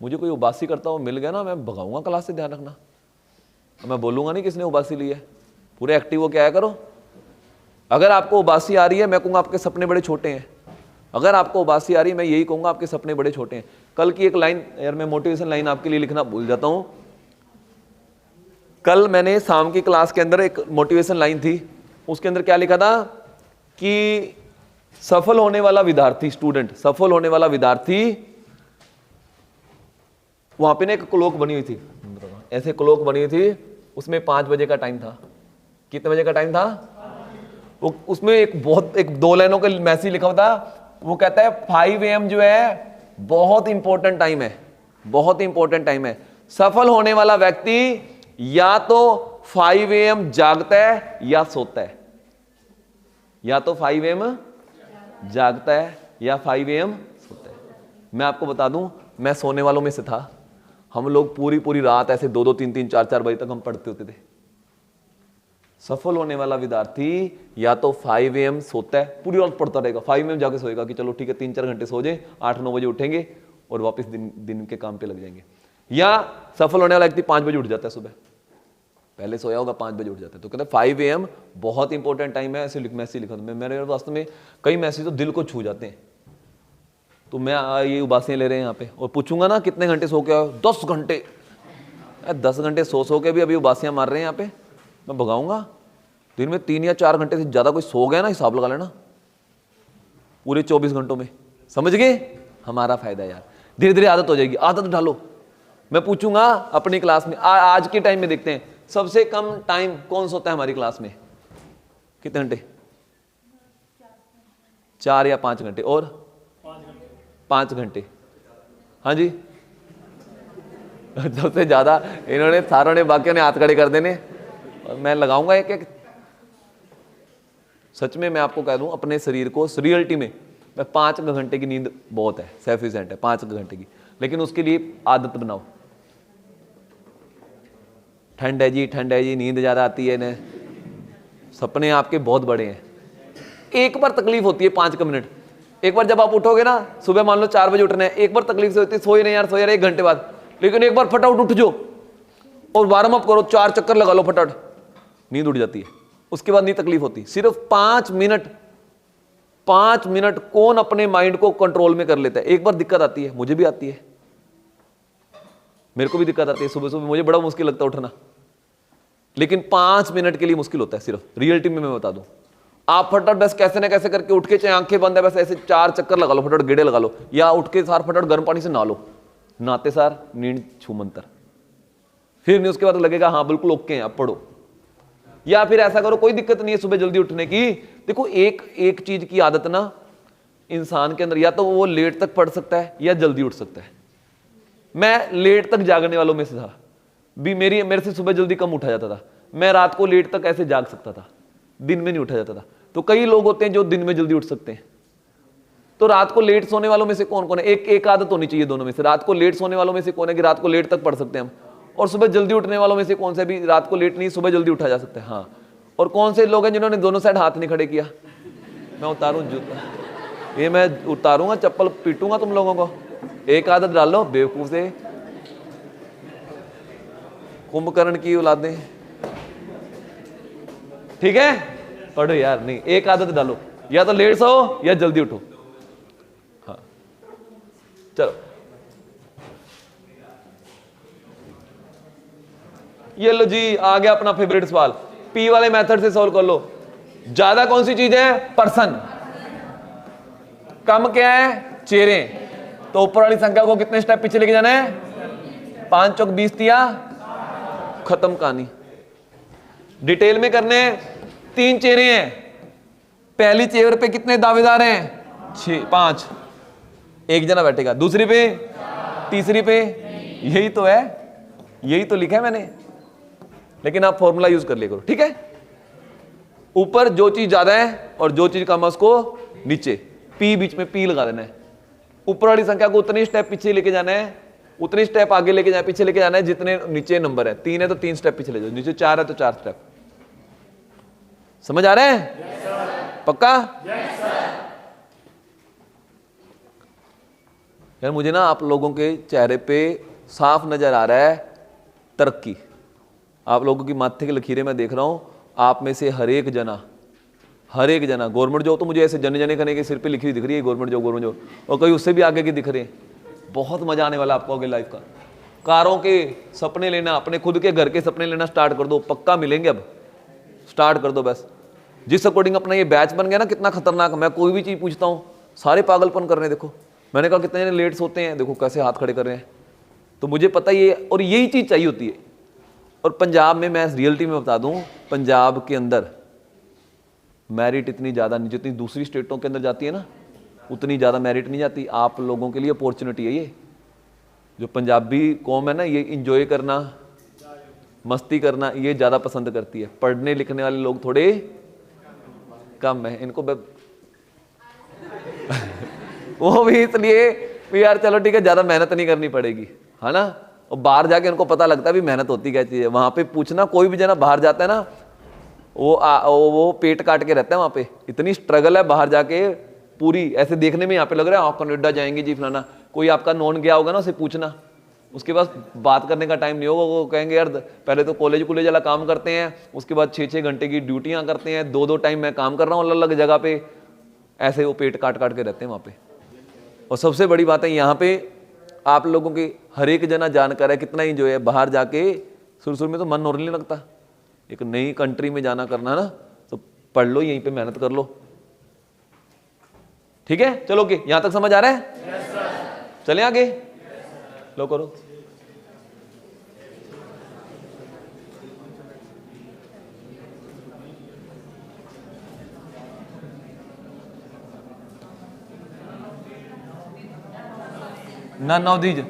मुझे कोई उबासी करता हुआ मिल गया ना, मैं भगाऊंगा क्लास से, ध्यान रखना। मैं बोलूंगा नहीं किसने उबासी ली है, पूरे एक्टिव हो के आया करो। अगर आपको उबासी आ रही है, मैं कहूंगा आपके सपने बड़े छोटे हैं। अगर आपको उबासी आ रही है, मैं यही कहूंगा आपके सपने बड़े छोटे हैं। कल की एक लाइन, यार मैं मोटिवेशन लाइन आपके लिए लिखना भूल जाता हूं। कल मैंने शाम की क्लास के अंदर एक मोटिवेशन लाइन थी, उसके अंदर क्या लिखा था कि सफल होने वाला विद्यार्थी, स्टूडेंट, सफल होने वाला विद्यार्थी, वहां पे ना एक क्लॉक बनी हुई थी, ऐसे क्लॉक बनी हुई थी, उसमें 5 बजे का टाइम था। कितने बजे का टाइम था? वो उसमें एक 2 लाइनों का मैसेज लिखा हुआ था। वो कहता है 5 AM जो है बहुत इंपॉर्टेंट टाइम है, बहुत इंपॉर्टेंट टाइम है। सफल होने वाला व्यक्ति या तो 5 AM जागता है या सोता है, या तो 5 AM जागता है या 5 AM सोता है। मैं आपको बता दूं, मैं सोने वालों में से था। हम लोग पूरी रात ऐसे 2-2 3-3 4-4 बजे तक हम पढ़ते होते थे। सफल होने वाला विद्यार्थी या तो 5 AM सोता है, पूरी रात पढ़ता रहेगा, 5 AM जाके सोएगा कि चलो ठीक है 3-4 घंटे सो जाए, 8-9 बजे उठेंगे और वापस दिन के काम पे लग जाएंगे। या सफल होने वाला व्यक्ति 5 बजे उठ जाता है सुबह, पहले सोया होगा 5 बजे उठ जाता है। तो कहते हैं 5 AM बहुत इंपॉर्टेंट टाइम है, ऐसे मैसेज लिखा था। मेरे वास्तव में कई मैसेज तो दिल को छू जाते हैं। तो मैं ये उबासियां ले रहे हैं यहाँ पे, और पूछूंगा ना कितने घंटे सो के आओ, 10 घंटे। 10 घंटे सो के भी अभी उबासियां मार रहे हैं यहाँ पे, मैं भगाऊंगा। दिन में 3 या 4 घंटे से ज्यादा कोई सो गया ना, हिसाब लगा लेना पूरे 24 घंटों में। समझ गए? हमारा फायदा यार, धीरे धीरे आदत हो जाएगी। आदत डालो। मैं पूछूंगा अपनी क्लास में, आज के टाइम में देखते हैं सबसे कम टाइम कौन सोता है हमारी क्लास में? कितने घंटे? 4 या 5 घंटे। और 5 घंटे। हाँ जी, सबसे ज्यादा इन्होंने सारों ने, बाकियों ने हाथ खड़े कर देने, और मैं लगाऊंगा एक। सच में मैं आपको कह दूं, अपने शरीर को रियलिटी में, मैं 5 घंटे की नींद बहुत है, सफिशिएंट है 5 घंटे की। लेकिन उसके लिए आदत बनाओ। ठंड है जी, नींद ज्यादा आती है न, सपने आपके बहुत बड़े हैं। एक बार तकलीफ होती है 5 मिनट। एक बार जब आप उठोगे ना, सुबह मान लो 4 बजे उठना है, एक बार तकलीफ से होती है, सोए नहीं यार, सोए यार 1 घंटे बाद। लेकिन एक बार फटाफट उठ जाओ और वार्म अप करो, 4 चक्कर लगा लो फटाफट, नींद उड़ जाती है। उसके बाद नहीं तकलीफ होती। सिर्फ 5 मिनट कौन अपने माइंड को कंट्रोल में कर लेता है? एक बार दिक्कत आती है, मुझे भी आती है, मेरे को भी दिक्कत आती है। सुबह सुबह मुझे बड़ा मुश्किल लगता है उठना, लेकिन 5 मिनट के लिए मुश्किल होता है सिर्फ, रियलिटी में मैं बता दूं। आप फटाफट बस कैसे ना कैसे करके उठ के, चाहे आंखें बंद है, बस ऐसे 4 चक्कर लगा लो, फटाफट गेड़े लगा लो, या उठ के सार फटाफट गर्म पानी से नहा लो, नहाते सार नींद छू मंतर, फिर नहीं उसके बाद लगेगा हाँ बिल्कुल ओके हैं, अब पढ़ो। या फिर ऐसा करो, कोई दिक्कत नहीं है सुबह जल्दी उठने की। देखो एक चीज की आदत ना इंसान के अंदर, या तो वो लेट तक पढ़ सकता है या जल्दी उठ सकता है। मैं लेट तक जागने वालों में से था भी, मेरे से सुबह जल्दी कम उठा जाता था, मैं रात को लेट तक ऐसे जाग सकता था, दिन में नहीं उठा जाता था। तो कई लोग होते हैं जो दिन में जल्दी उठ सकते हैं। तो रात को लेट सोने वालों में से कौन कौन है? एक आदत होनी चाहिए दोनों में से। रात को लेट सोने वालों में से कौन है कि रात को लेट तक पढ़ सकते हैं हम? और सुबह जल्दी उठने वालों में से कौन सा भी रात को लेट नहीं, सुबह जल्दी उठा जा सकता है? हाँ। और कौन से लोग हैं जिन्होंने दोनों साइड हाथ नहीं खड़े किया? मैं उतारूं जूता, ये मैं उतारूंगा, चप्पल पीटूंगा तुम लोगों को। एक आदत डालो बेवकूफ से, कुंभकर्ण की औलादें। ठीक है, पढ़ो यार। नहीं, एक आदत डालो, या तो लेट सो या जल्दी उठो। हाँ चलो, ये लो जी, आ गया अपना फेवरेट सवाल। पी वाले मेथड से सॉल्व कर लो। ज्यादा कौन सी चीज है? पर्सन। कम क्या है? चेहरे। तो ऊपर वाली संख्या को कितने स्टेप पीछे लेके जाना है? 5 चौक 20 दिया, खत्म कहानी। डिटेल में करने 3 चेहरे हैं। पहली चेहरे पे कितने दावेदार हैं? 5। एक जना बैठेगा। दूसरी पे, तीसरी पे, यही तो है, यही तो लिखा है मैंने, लेकिन आप फॉर्मूला यूज कर लिया करो। ठीक है, ऊपर जो चीज ज्यादा है और जो चीज कम है उसको नीचे, पी बीच में पी लगा देना है। ऊपर वाली संख्या को उतनी स्टेप पीछे लेके जाना है, उतनी स्टेप आगे लेके जाना, पीछे लेके जाना है जितने नीचे नंबर है। 3 है तो 3 स्टेप पीछे ले जाओ, नीचे 4 है तो 4 स्टेप। समझ आ रहा है? yes, पक्का? yes, यार मुझे ना आप लोगों के चेहरे पे साफ नजर आ रहा है तरक्की। आप लोगों की माथे की लकीरें मैं देख रहा हूं। आप में से हर एक जना गवर्नमेंट जॉब तो मुझे ऐसे जने जने करने के सिर पे लिखी हुई दिख रही है, गवर्नमेंट जॉब, और कई उससे भी आगे की दिख रहे हैं। बहुत मजा आने वाला आपको आगे लाइफ का। कारों के सपने लेना, अपने खुद के घर के सपने लेना स्टार्ट कर दो, पक्का मिलेंगे। अब स्टार्ट कर दो बस। जिस अकॉर्डिंग अपना ये बैच बन गया ना, कितना खतरनाक। मैं कोई भी चीज पूछता हूँ, सारे पागलपन कर रहे हैं। देखो मैंने कहा कितने जने लेट सोते हैं, देखो कैसे हाथ खड़े कर रहे हैं। तो मुझे पता ये, और यही चीज चाहिए होती है। और पंजाब में, मैं रियलिटी में बता दूं, पंजाब के अंदर मेरिट इतनी ज़्यादा नहीं, जितनी दूसरी स्टेटों के अंदर जाती है ना, उतनी ज़्यादा मेरिट नहीं जाती। आप लोगों के लिए अपॉर्चुनिटी है ये। जो पंजाबी कौम है ना, ये इंजॉय करना, मस्ती करना ये ज़्यादा पसंद करती है। पढ़ने लिखने वाले लोग थोड़े कम है। इनको वो भी इसलिए भी यार चलो ठीक है, ज़्यादा मेहनत नहीं करनी पड़ेगी, है ना। और बाहर जाके उनको पता लगता है भी मेहनत होती क्या चीज़ है। वहाँ पे पूछना, कोई भी जना बाहर जाता है ना, वो पेट काट के रहता है वहाँ पे। इतनी स्ट्रगल है बाहर जाके पूरी। ऐसे देखने में यहाँ पे लग रहा है आप कनाडा जाएंगे जी फलाना। कोई आपका नॉन गया होगा ना, उसे पूछना, उसके पास बात करने का टाइम नहीं होगा। वो कहेंगे यार पहले तो कॉलेज वाला काम करते हैं, उसके बाद 6-6 घंटे की ड्यूटियाँ करते हैं, 2-2 टाइम मैं काम कर रहा हूँ अलग अलग जगह पे। ऐसे वो पेट काट काट के रहते हैं वहाँ पे। और सबसे बड़ी बात है यहाँ पे आप लोगों की हर एक जना जानकार है कितना ही जो है। बाहर जाके शुरू में तो मन और नहीं लगता। एक नई कंट्री में जाना करना ना, तो पढ़ लो, यहीं पे मेहनत कर लो। ठीक है, चलो के यहां तक समझ आ रहा है? yes, चले आगे। yes, लो करो। None of these.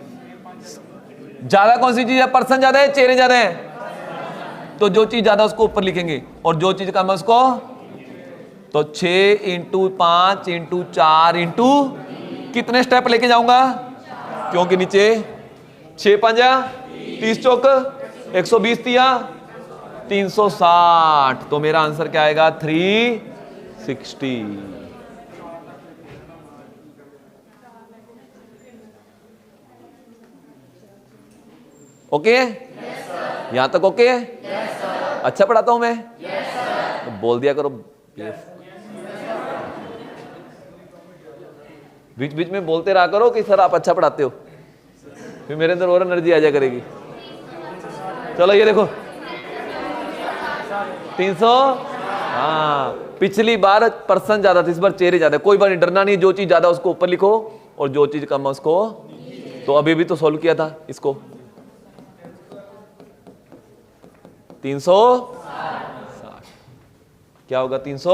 ज्यादा कौन सी चीज है? पर्सन ज्यादा है, चेहरे ज्यादा है। तो जो चीज ज्यादा उसको ऊपर लिखेंगे और जो चीज कम है उसको, तो 6 × 5 × 4 × कितने स्टेप लेके जाऊंगा? क्योंकि नीचे 6 5 30 चौक 120 दिया 360। तो मेरा आंसर क्या आएगा? 360। ओके? यहां तक ओके है? अच्छा पढ़ाता हूं मैं? तो बोल दिया करो। बीच बीच में बोलते रहा करो कि सर आप अच्छा पढ़ाते हो, फिर मेरे अंदर और एनर्जी आ जाया करेगी। चलो ये देखो 300, हाँ पिछली बार पर्सन ज्यादा था, इस बार चेहरे ज्यादा। कोई बार नहीं, डरना नहीं, जो चीज ज्यादा उसको ऊपर लिखो और जो चीज कम है उसको। तो अभी भी तो सॉल्व किया था इसको। 360 क्या होगा? 360।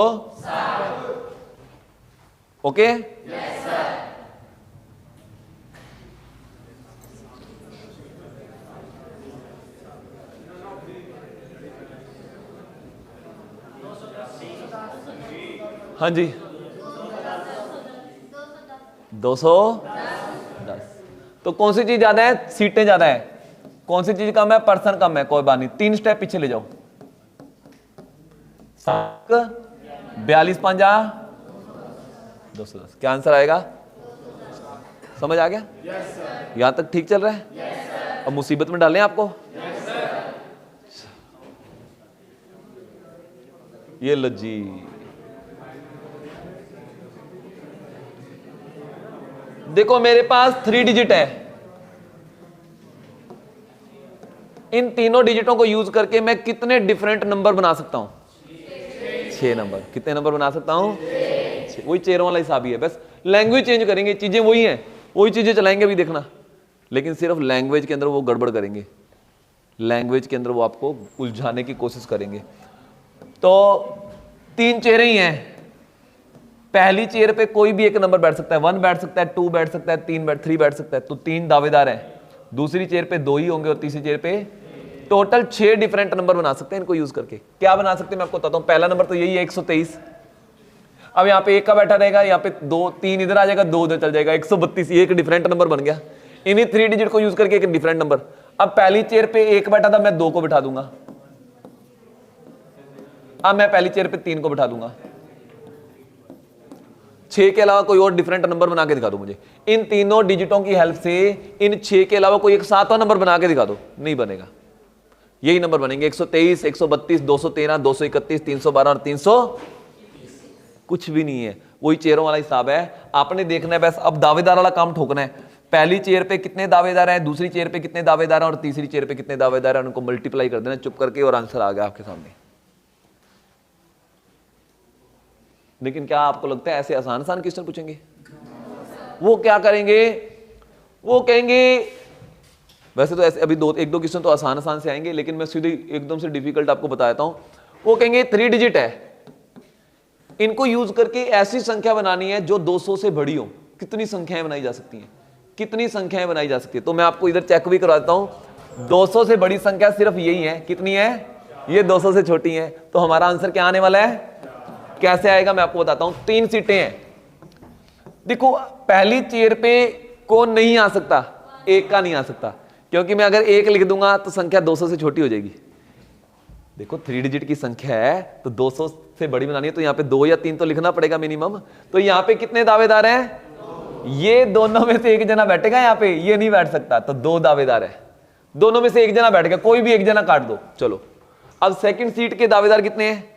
Okay yes sir. हाँ जी 210। तो कौन सी चीज ज्यादा है? सीटें ज्यादा है। कौन सी चीज कम है? पर्सन कम है। कोई बात नहीं, 3 स्टेप पीछे ले जाओ। 42 पंजा 210। क्या आंसर आएगा? समझ आ गया? yes, यहां तक ठीक चल रहा है? yes, अब मुसीबत में डालें आपको? yes, ये लो जी। देखो मेरे पास 3 डिजिट है। इन तीनों डिजिटों को यूज करके मैं कितने डिफरेंट नंबर बना सकता हूं? 6 नंबर। कितने नंबर बना सकता हूं? 6। वही चेयरों वाला हिसाब ही है, बस लैंग्वेज चेंज करेंगे, चीजें वही हैं, वही चीजें चलाएंगे अभी देखना। लेकिन सिर्फ लैंग्वेज के अंदर वो गड़बड़ करेंगे, लैंग्वेज के अंदर वो आपको उलझाने की कोशिश करेंगे। तो 3 चेयरें ही हैं। पहली चेयर पे कोई भी एक नंबर बैठ सकता है, 1 बैठ सकता है, 2 बैठ सकता है, 3 बैठ सकता है। तो 3 दावेदार हैं। दूसरी चेयर पे 2 ही होंगे और तीसरी चेयर पे टोटल 6 डिफरेंट नंबर बना सकते हैं इनको यूज करके। क्या बना सकते हैं मैं आपको बताता हूं। पहला नंबर तो यही है 123। अब यहाँ पे 1 का बैठा रहेगा, यहाँ पे 2, 3 इधर आ जाएगा, 2 उधर चल जाएगा, 132। ये एक डिफरेंट नंबर बन गया इन्हीं 3 डिजिट को यूज करके, एक डिफरेंट नंबर। अब पहली चेयर पे 1 बैठा था, मैं 2 को बिठा दूंगा। अब मैं पहली चेयर पे 3 को बिठा दूंगा। 6 के अलावा कोई और डिफरेंट नंबर बना के दिखा दो मुझे। इन तीनों डिजिटों की हेल्प से इन 6 के अलावा कोई एक 7वां नंबर बना के दिखा दो। नहीं बनेगा, यही नंबर बनेंगे 123, 132, 213, 231, 312 और 300। कुछ भी नहीं है, वही चेयरों वाला हिसाब है। आपने देखना है बस। अब दावेदार वाला काम ठोकना है। पहली चेयर पे कितने दावेदार हैं, दूसरी चेयर पे कितने दावेदार हैं और तीसरी चेयर पे कितने दावेदार हैं, उनको मल्टीप्लाई कर देना चुप करके और आंसर आ गया आपके सामने। लेकिन क्या आपको लगता है ऐसे आसान आसान क्वेश्चन पूछेंगे? वो क्या करेंगे? वो कहेंगे, वैसे तो ऐसे अभी 1-2 क्वेश्चन तो आसान आसान से आएंगे, लेकिन मैं सीधे एकदम से डिफिकल्ट आपको बताता हूं। वो कहेंगे 3 डिजिट है, इनको यूज करके ऐसी संख्या बनानी है जो 200 से बड़ी हो। कितनी संख्याएं बनाई जा सकती हैं? कितनी संख्याएं बनाई जा सकती है? तो मैं आपको इधर चेक भी करवाता हूं। 200 से बड़ी संख्या सिर्फ यही है। कितनी है? ये 200 से छोटी है। तो हमारा आंसर क्या आने वाला है? कैसे आएगा मैं आपको बताता हूं। 3 सीटें हैं। देखो पहली चेयर पे कौन नहीं आ सकता? 1 का नहीं आ सकता, क्योंकि मैं अगर 1 लिख दूंगा तो संख्या 200 से छोटी हो जाएगी। देखो 3 डिजिट की संख्या है तो 200 से बड़ी बनानी है, तो यहाँ पे 2 या 3 तो लिखना पड़ेगा मिनिमम। तो यहाँ पे कितने दावेदार हैं? ये दोनों में से एक जना बैठेगा, यहाँ पे ये नहीं बैठ सकता, तो 2 दावेदार है। दोनों में से एक जना बैठेगा, कोई भी एक जना काट दो। चलो अब सेकंड सीट के दावेदार कितने हैं?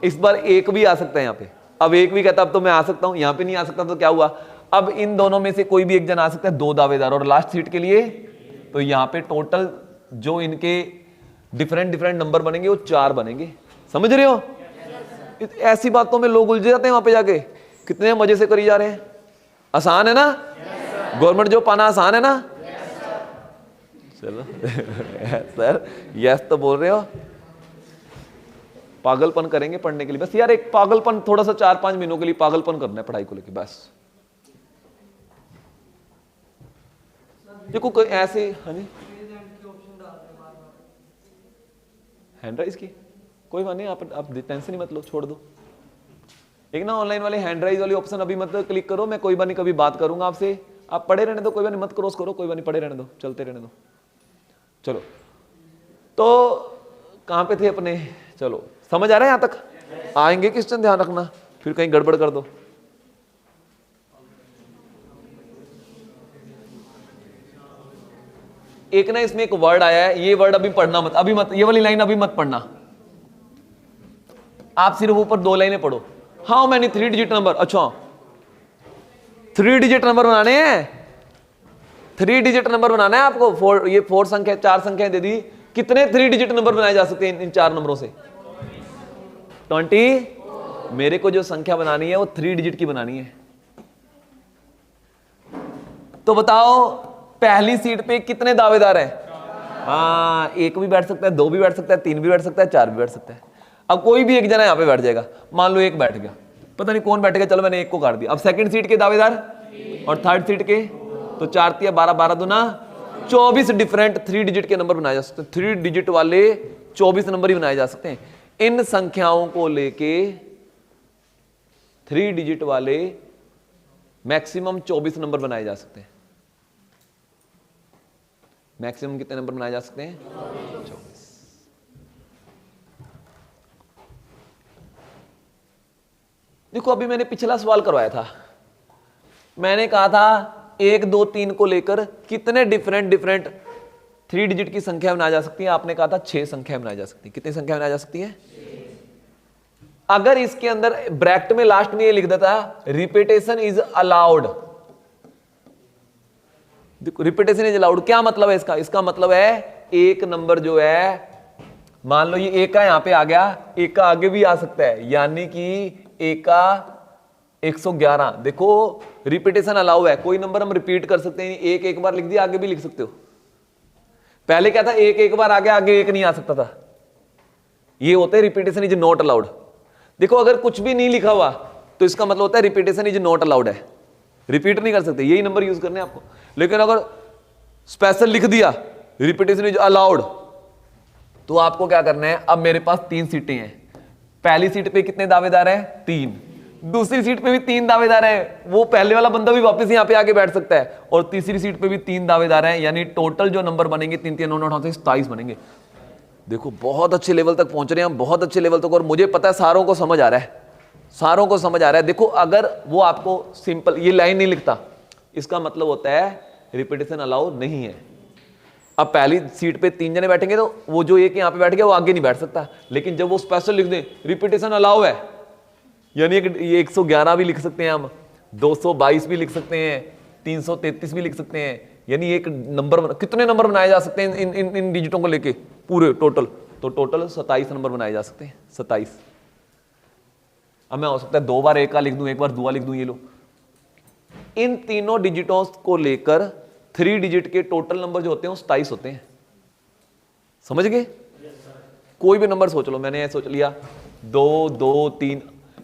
इस बार 1 भी आ सकता है यहाँ पे। अब 1 भी कहता अब तो मैं आ सकता हूं, यहाँ पे नहीं आ सकता तो क्या हुआ? अब इन दोनों में से कोई भी एक जना आ सकता है, 2 दावेदार। और लास्ट सीट के लिए तो यहाँ पे टोटल जो इनके डिफरेंट नंबर बनेंगे वो 4 बनेंगे। समझ रहे हो? ऐसी बातों में लोग उलझ जाते हैं वहां पे जाके। कितने मजे से करी जा रहे हैं। आसान है ना? गवर्नमेंट जॉब पाना आसान है ना? चलो सर यस तो बोल रहे हो। पागलपन करेंगे पढ़ने के लिए, बस यार एक पागलपन, थोड़ा सा 4-5 महीनों के लिए पागलपन करना है पढ़ाई को लेकर बस। देखो कोई ऐसे, हाँ जी हैंड राइज की कोई बात नहीं, आप टेंशन ही मत लो, छोड़ दो। एक ना ऑनलाइन वाले हैंड राइज वाली ऑप्शन अभी मत क्लिक करो। मैं कोई बात नहीं कभी बात करूंगा आपसे, आप पढ़े रहने दो, कोई बात नहीं मत क्रॉस करो, कोई बात नहीं पढ़े रहने दो, चलते रहने दो। चलो तो कहां पे थे अपने? चलो समझ आ रहा है यहां तक? आएंगे क्वेश्चन, ध्यान रखना फिर कहीं गड़बड़ कर दो। एक ना इसमें एक वर्ड आया है, ये वर्ड अभी पढ़ना मत, अभी मत, ये वाली लाइन अभी मत पढ़ना। आप सिर्फ ऊपर 2 लाइनें पढ़ो। How many 3 digit number? अच्छा 3 डिजिट नंबर बनाने हैं, 3 डिजिट नंबर बनाना है आपको। ये 4 संख्या, 4 संख्याएं दे दी। कितने 3 डिजिट नंबर बनाए जा सकते हैं इन 4 नंबरों से? 20। मेरे को जो संख्या बनानी है वो 3 डिजिट की बनानी है। तो बताओ पहली सीट पे कितने दावेदार हैं? हाँ, एक भी बैठ सकता है, 2 भी बैठ सकता है, 3 भी बैठ सकता है, 4 भी बैठ सकता है। अब कोई भी एक जना यहां पे बैठ जाएगा, मान लो एक बैठ गया, पता नहीं कौन बैठेगा, चलो मैंने एक को काट दिया। अब सेकंड सीट के दावेदार और थर्ड सीट के, तो 4 तिया 12, 12 दूना 24 डिफरेंट 3 डिजिट के नंबर बनाए जा सकते हैं। 3 डिजिट वाले 24 नंबर ही बनाए जा सकते हैं। इन संख्याओं को लेके 3 डिजिट वाले मैक्सिमम 24 नंबर बनाए जा सकते हैं। मैक्सिमम कितने नंबर बनाए जा सकते हैं? 24। देखो अभी मैंने पिछला सवाल करवाया था, मैंने कहा था 1 2 3 को लेकर कितने डिफरेंट 3 डिजिट की संख्या बनाई जा सकती है? आपने कहा था 6 संख्या बनाई जा सकती है। कितनी संख्या बनाई जा सकती है? अगर इसके अंदर ब्रैकेट में लास्ट में ये लिख देता रिपीटेशन इज अलाउड, देखो रिपीटेशन इज अलाउड क्या मतलब है इसका? इसका मतलब है एक नंबर जो है, मान लो ये एक का यहां पे आ गया, एक का आगे भी आ सकता है, यानी कि एक का 111। देखो रिपीटेशन अलाउ है, कोई नंबर हम रिपीट कर सकते हैं। एक बार लिख दिया, आगे भी लिख सकते हो। पहले क्या था, एक बार आ गया, आगे एक नहीं आ सकता था। ये होता है रिपीटेशन इज नॉट अलाउड। देखो अगर कुछ भी नहीं लिखा हुआ तो इसका मतलब होता है रिपीटेशन इज नॉट अलाउड है, रिपीट नहीं कर सकते, यही नंबर यूज करने हैं आपको। लेकिन अगर स्पेशल लिख दिया रिपीटेशन इज अलाउड, तो आपको क्या करना है? अब मेरे पास 3 सीटें हैं, पहली सीट पे कितने दावेदार हैं? 3। दूसरी सीट पे भी 3 दावेदार हैं, वो पहले वाला बंदा भी वापस यहां पे आके बैठ सकता है, और तीसरी सीट पे भी 3 दावेदार हैं, यानी टोटल जो नंबर बनेंगे 3 3 9 9 27 बनेंगे। देखो बहुत अच्छे लेवल तक पहुंच रहे हैं हम, बहुत अच्छे लेवल तक, और मुझे पता है सारों को समझ आ रहा है, सारों को समझ आ रहा है। देखो अगर वो आपको सिंपल ये लाइन नहीं लिखता, इसका मतलब होता है रिपीटेशन अलाउ नहीं है। अब पहली सीट पे 3 जने बैठेंगे तो वो जो एक यहां पे बैठ गया वो आगे नहीं बैठ सकता। लेकिन जब वो स्पेशल लिख दे रिपीटेशन अलाउ है, यानी ये 111 भी लिख सकते हैं हम, 222 भी लिख सकते हैं, 333 भी लिख सकते हैं, यानी एक नंबर कितने नंबर बनाए जा सकते हैं इन डिजिटों को लेके पूरे टोटल? तो टोटल 27 नंबर बनाए जा सकते हैं, 27। अब मैं हो सकता है 2 बार एक का लिख दूं, 1 बार 2 लिख दूं, ये लो। इन तीनों डिजिटों को लेकर 3 डिजिट के टोटल नंबर जो होते हैं वो 27 होते हैं। समझ गए? कोई भी नंबर सोच लो, मैंने सोच लिया 2 2 3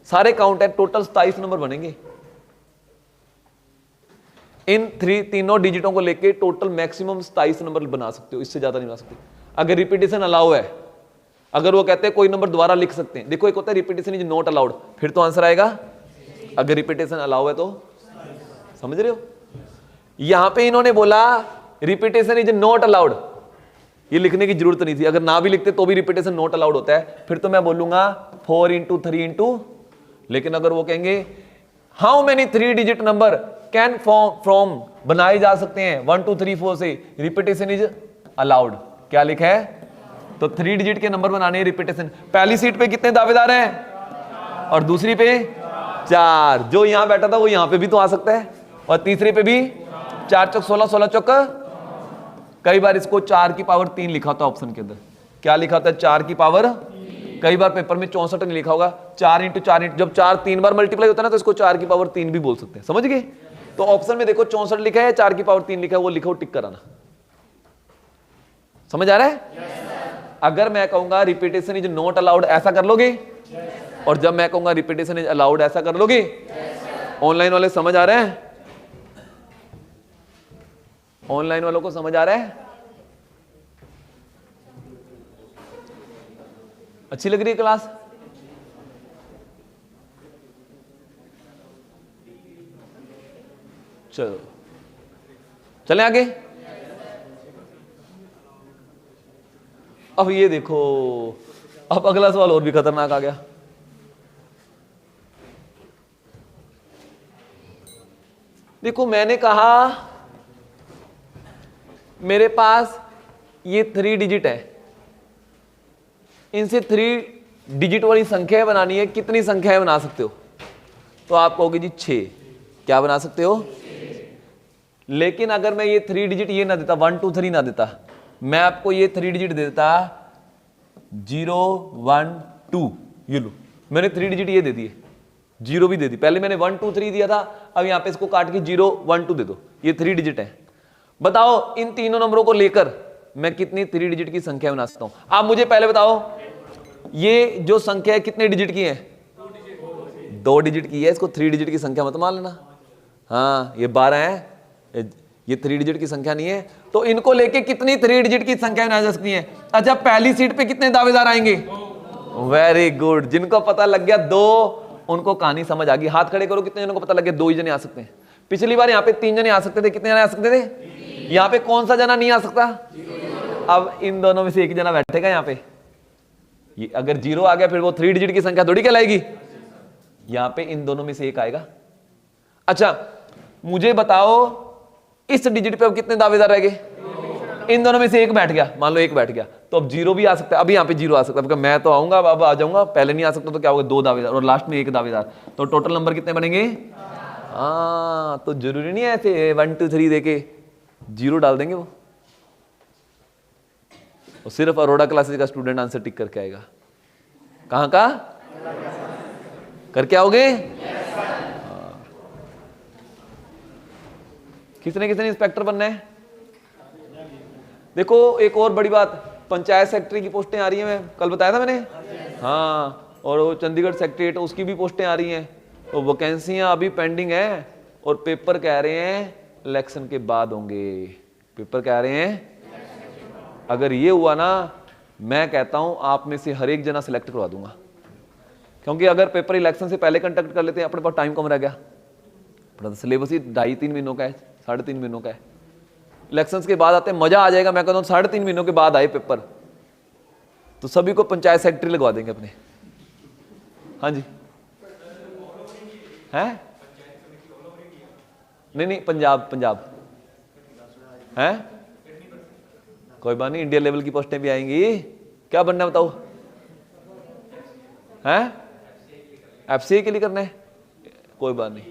सारे काउंट है, टोटल 27 नंबर बनेंगे। इन तीनों डिजिटों को लेके टोटल मैक्सिमम 27 नंबर बना सकते हो, इससे ज्यादा नहीं बना सकते। अगर रिपीटेशन अलाउ है, अगर वो कहते हैं कोई नंबर दोबारा लिख सकते हैं, देखो एक होता है रिपीटेशन इज नॉट अलाउड, फिर तो आंसर आएगा अगर रिपीटेशन अलाउ है तो। समझ रहे हो? यहां पे इन्होंने बोला रिपीटेशन इज नॉट अलाउड, ये लिखने की जरूरत नहीं थी। अगर ना भी लिखते तो भी रिपीटेशन नॉट अलाउड होता है, फिर तो मैं बोलूंगा 4 × 3 लेकिन अगर वो कहेंगे how many 3 digit number can from बनाए जा सकते हैं 1 2 3 4 से, रिपीटेशन इज अलाउड। क्या लिखा है? तो 3 डिजिट के नंबर बनाने रिपीटेशन। पहली सीट पे कितने दावेदार हैं और दूसरी पे 4, जो यहां बैठा था वो यहां पे भी तो आ सकता है, और तीसरे पे भी 4 चौक 16, 16 चौक, कई बार इसको 4 की पावर 3 लिखा होता है ऑप्शन के अंदर। क्या लिखा होता है? 4 की पावर, कई बार पेपर में 64 नहीं लिखा होगा, 4 × 4 जब 4 3 बार मल्टीप्लाई होता है ना, तो इसको 4 की पावर 3 भी बोल सकते हैं। समझ गए? तो ऑप्शन में देखो 64 लिखा है, 4 की पावर 3 लिखा है, वो लिखो, टिक कराना। समझ आ रहा है? अगर मैं कहूंगा रिपीटेशन इज नॉट अलाउड, ऐसा कर लोगे? और जब मैं कहूंगा रिपीटेशन इज अलाउड, ऐसा कर लोगे? ऑनलाइन वाले समझ आ रहे हैं? ऑनलाइन वालों को समझ आ रहा है? अच्छी लग रही है क्लास? चलो चलें आगे। अब ये देखो, अब अगला सवाल और भी खतरनाक आ गया। देखो मैंने कहा मेरे पास ये 3 डिजिट है, इनसे 3 डिजिट वाली संख्या बनानी है। कितनी संख्याएं बना सकते हो? तो आप कहोगे जी 6। क्या बना सकते हो? लेकिन अगर मैं ये 3 डिजिट ये ना देता, 1 2 3 ना देता, मैं आपको ये 3 डिजिट देता 0 1 2, ये लो, मैंने 3 डिजिट ये दे दिए, 0 भी दे दी, पहले मैंने 1 2 3 दिया था, अब यहां पे इसको काट के 0 1 2 दे दो, ये 3 डिजिट है। बताओ इन तीनों नंबरों को लेकर मैं कितनी 3 डिजिट की संख्या बना सकता हूं? आप मुझे पहले बताओ, ये जो संख्या है कितने डिजिट की है? 2 डिजिट की है, इसको 3 डिजिट की संख्या मत मान लेना। हाँ ये 12 है, ये 3 डिजिट की संख्या नहीं है, तो इनको लेके कितनी 3 डिजिट की संख्या बनाई जा सकती है? अच्छा पहली सीट पे कितने दावेदार आएंगे? वेरी गुड, जिनको पता लग गया 2, उनको कहानी समझ आ गई। हाथ खड़े करो, कितने जनों को पता लग गया 2 ही जने आ सकते हैं? पिछली बार यहाँ पे 3 जने आ सकते थे, कितने जने आ सकते थे? यहाँ पे कौन सा जना नहीं आ सकता? अब इन दोनों में से एक जना बैठेगा यहाँ पे, ये अगर 0 आ गया फिर वो 3 डिजिट की संख्या थोड़ी कहलाएगी, यहाँ पे इन दोनों में से एक आएगा। अच्छा मुझे बताओ इस डिजिट पे अब कितने दावेदार रह गए? इन दोनों में से एक बैठ गया, मान लो एक बैठ गया, तो अब 0 भी आ सकता है, अब यहाँ पे 0 आ सकता है, मैं तो आऊंगा, अब आ जाऊंगा, पहले नहीं आ सकता तो क्या होगा? 2 दावेदार और लास्ट में 1 दावेदार, तो टोटल नंबर कितने बनेंगे? हाँ तो जरूरी नहीं है ऐसे 1 2 3 देके 0 डाल देंगे वो सिर्फ अरोड़ा क्लासेस का स्टूडेंट आंसर टिक करके आएगा। कहां का करके आओगे? किसने किसने इंस्पेक्टर बनना है? देखो एक और बड़ी बात, पंचायत सेक्रेटरी की पोस्टें आ रही हैं, मैं कल बताया था मैंने। हाँ और वो चंडीगढ़ सेक्रेटरीट उसकी भी पोस्टें आ रही हैं, तो वैकेंसियां अभी पेंडिंग है और पेपर कह रहे हैं इलेक्शन के बाद होंगे। पेपर कह रहे हैं अगर ये हुआ ना, मैं कहता हूं आप में से हर एक जना सिलेक्ट करवा दूंगा, क्योंकि अगर पेपर इलेक्शन से पहले कंडक्ट कर लेते हैं अपने पास टाइम कम रह गया। अपना सिलेबस ही 2.5-3 महीनों का है, 3.5 महीनों का है, इलेक्शंस के बाद आते हैं, मजा आ जाएगा। मैं कहता हूं 3.5 महीनों के बाद आए पेपर, तो सभी को पंचायत सेक्रेटरी लगवा देंगे अपने। हाँ जी है नहीं पंजाब है, कोई बात नहीं, इंडिया लेवल की पोस्टें भी आएंगी। क्या बनना है बताओ? हैं एफसीए के लिए करना है, कोई बात नहीं।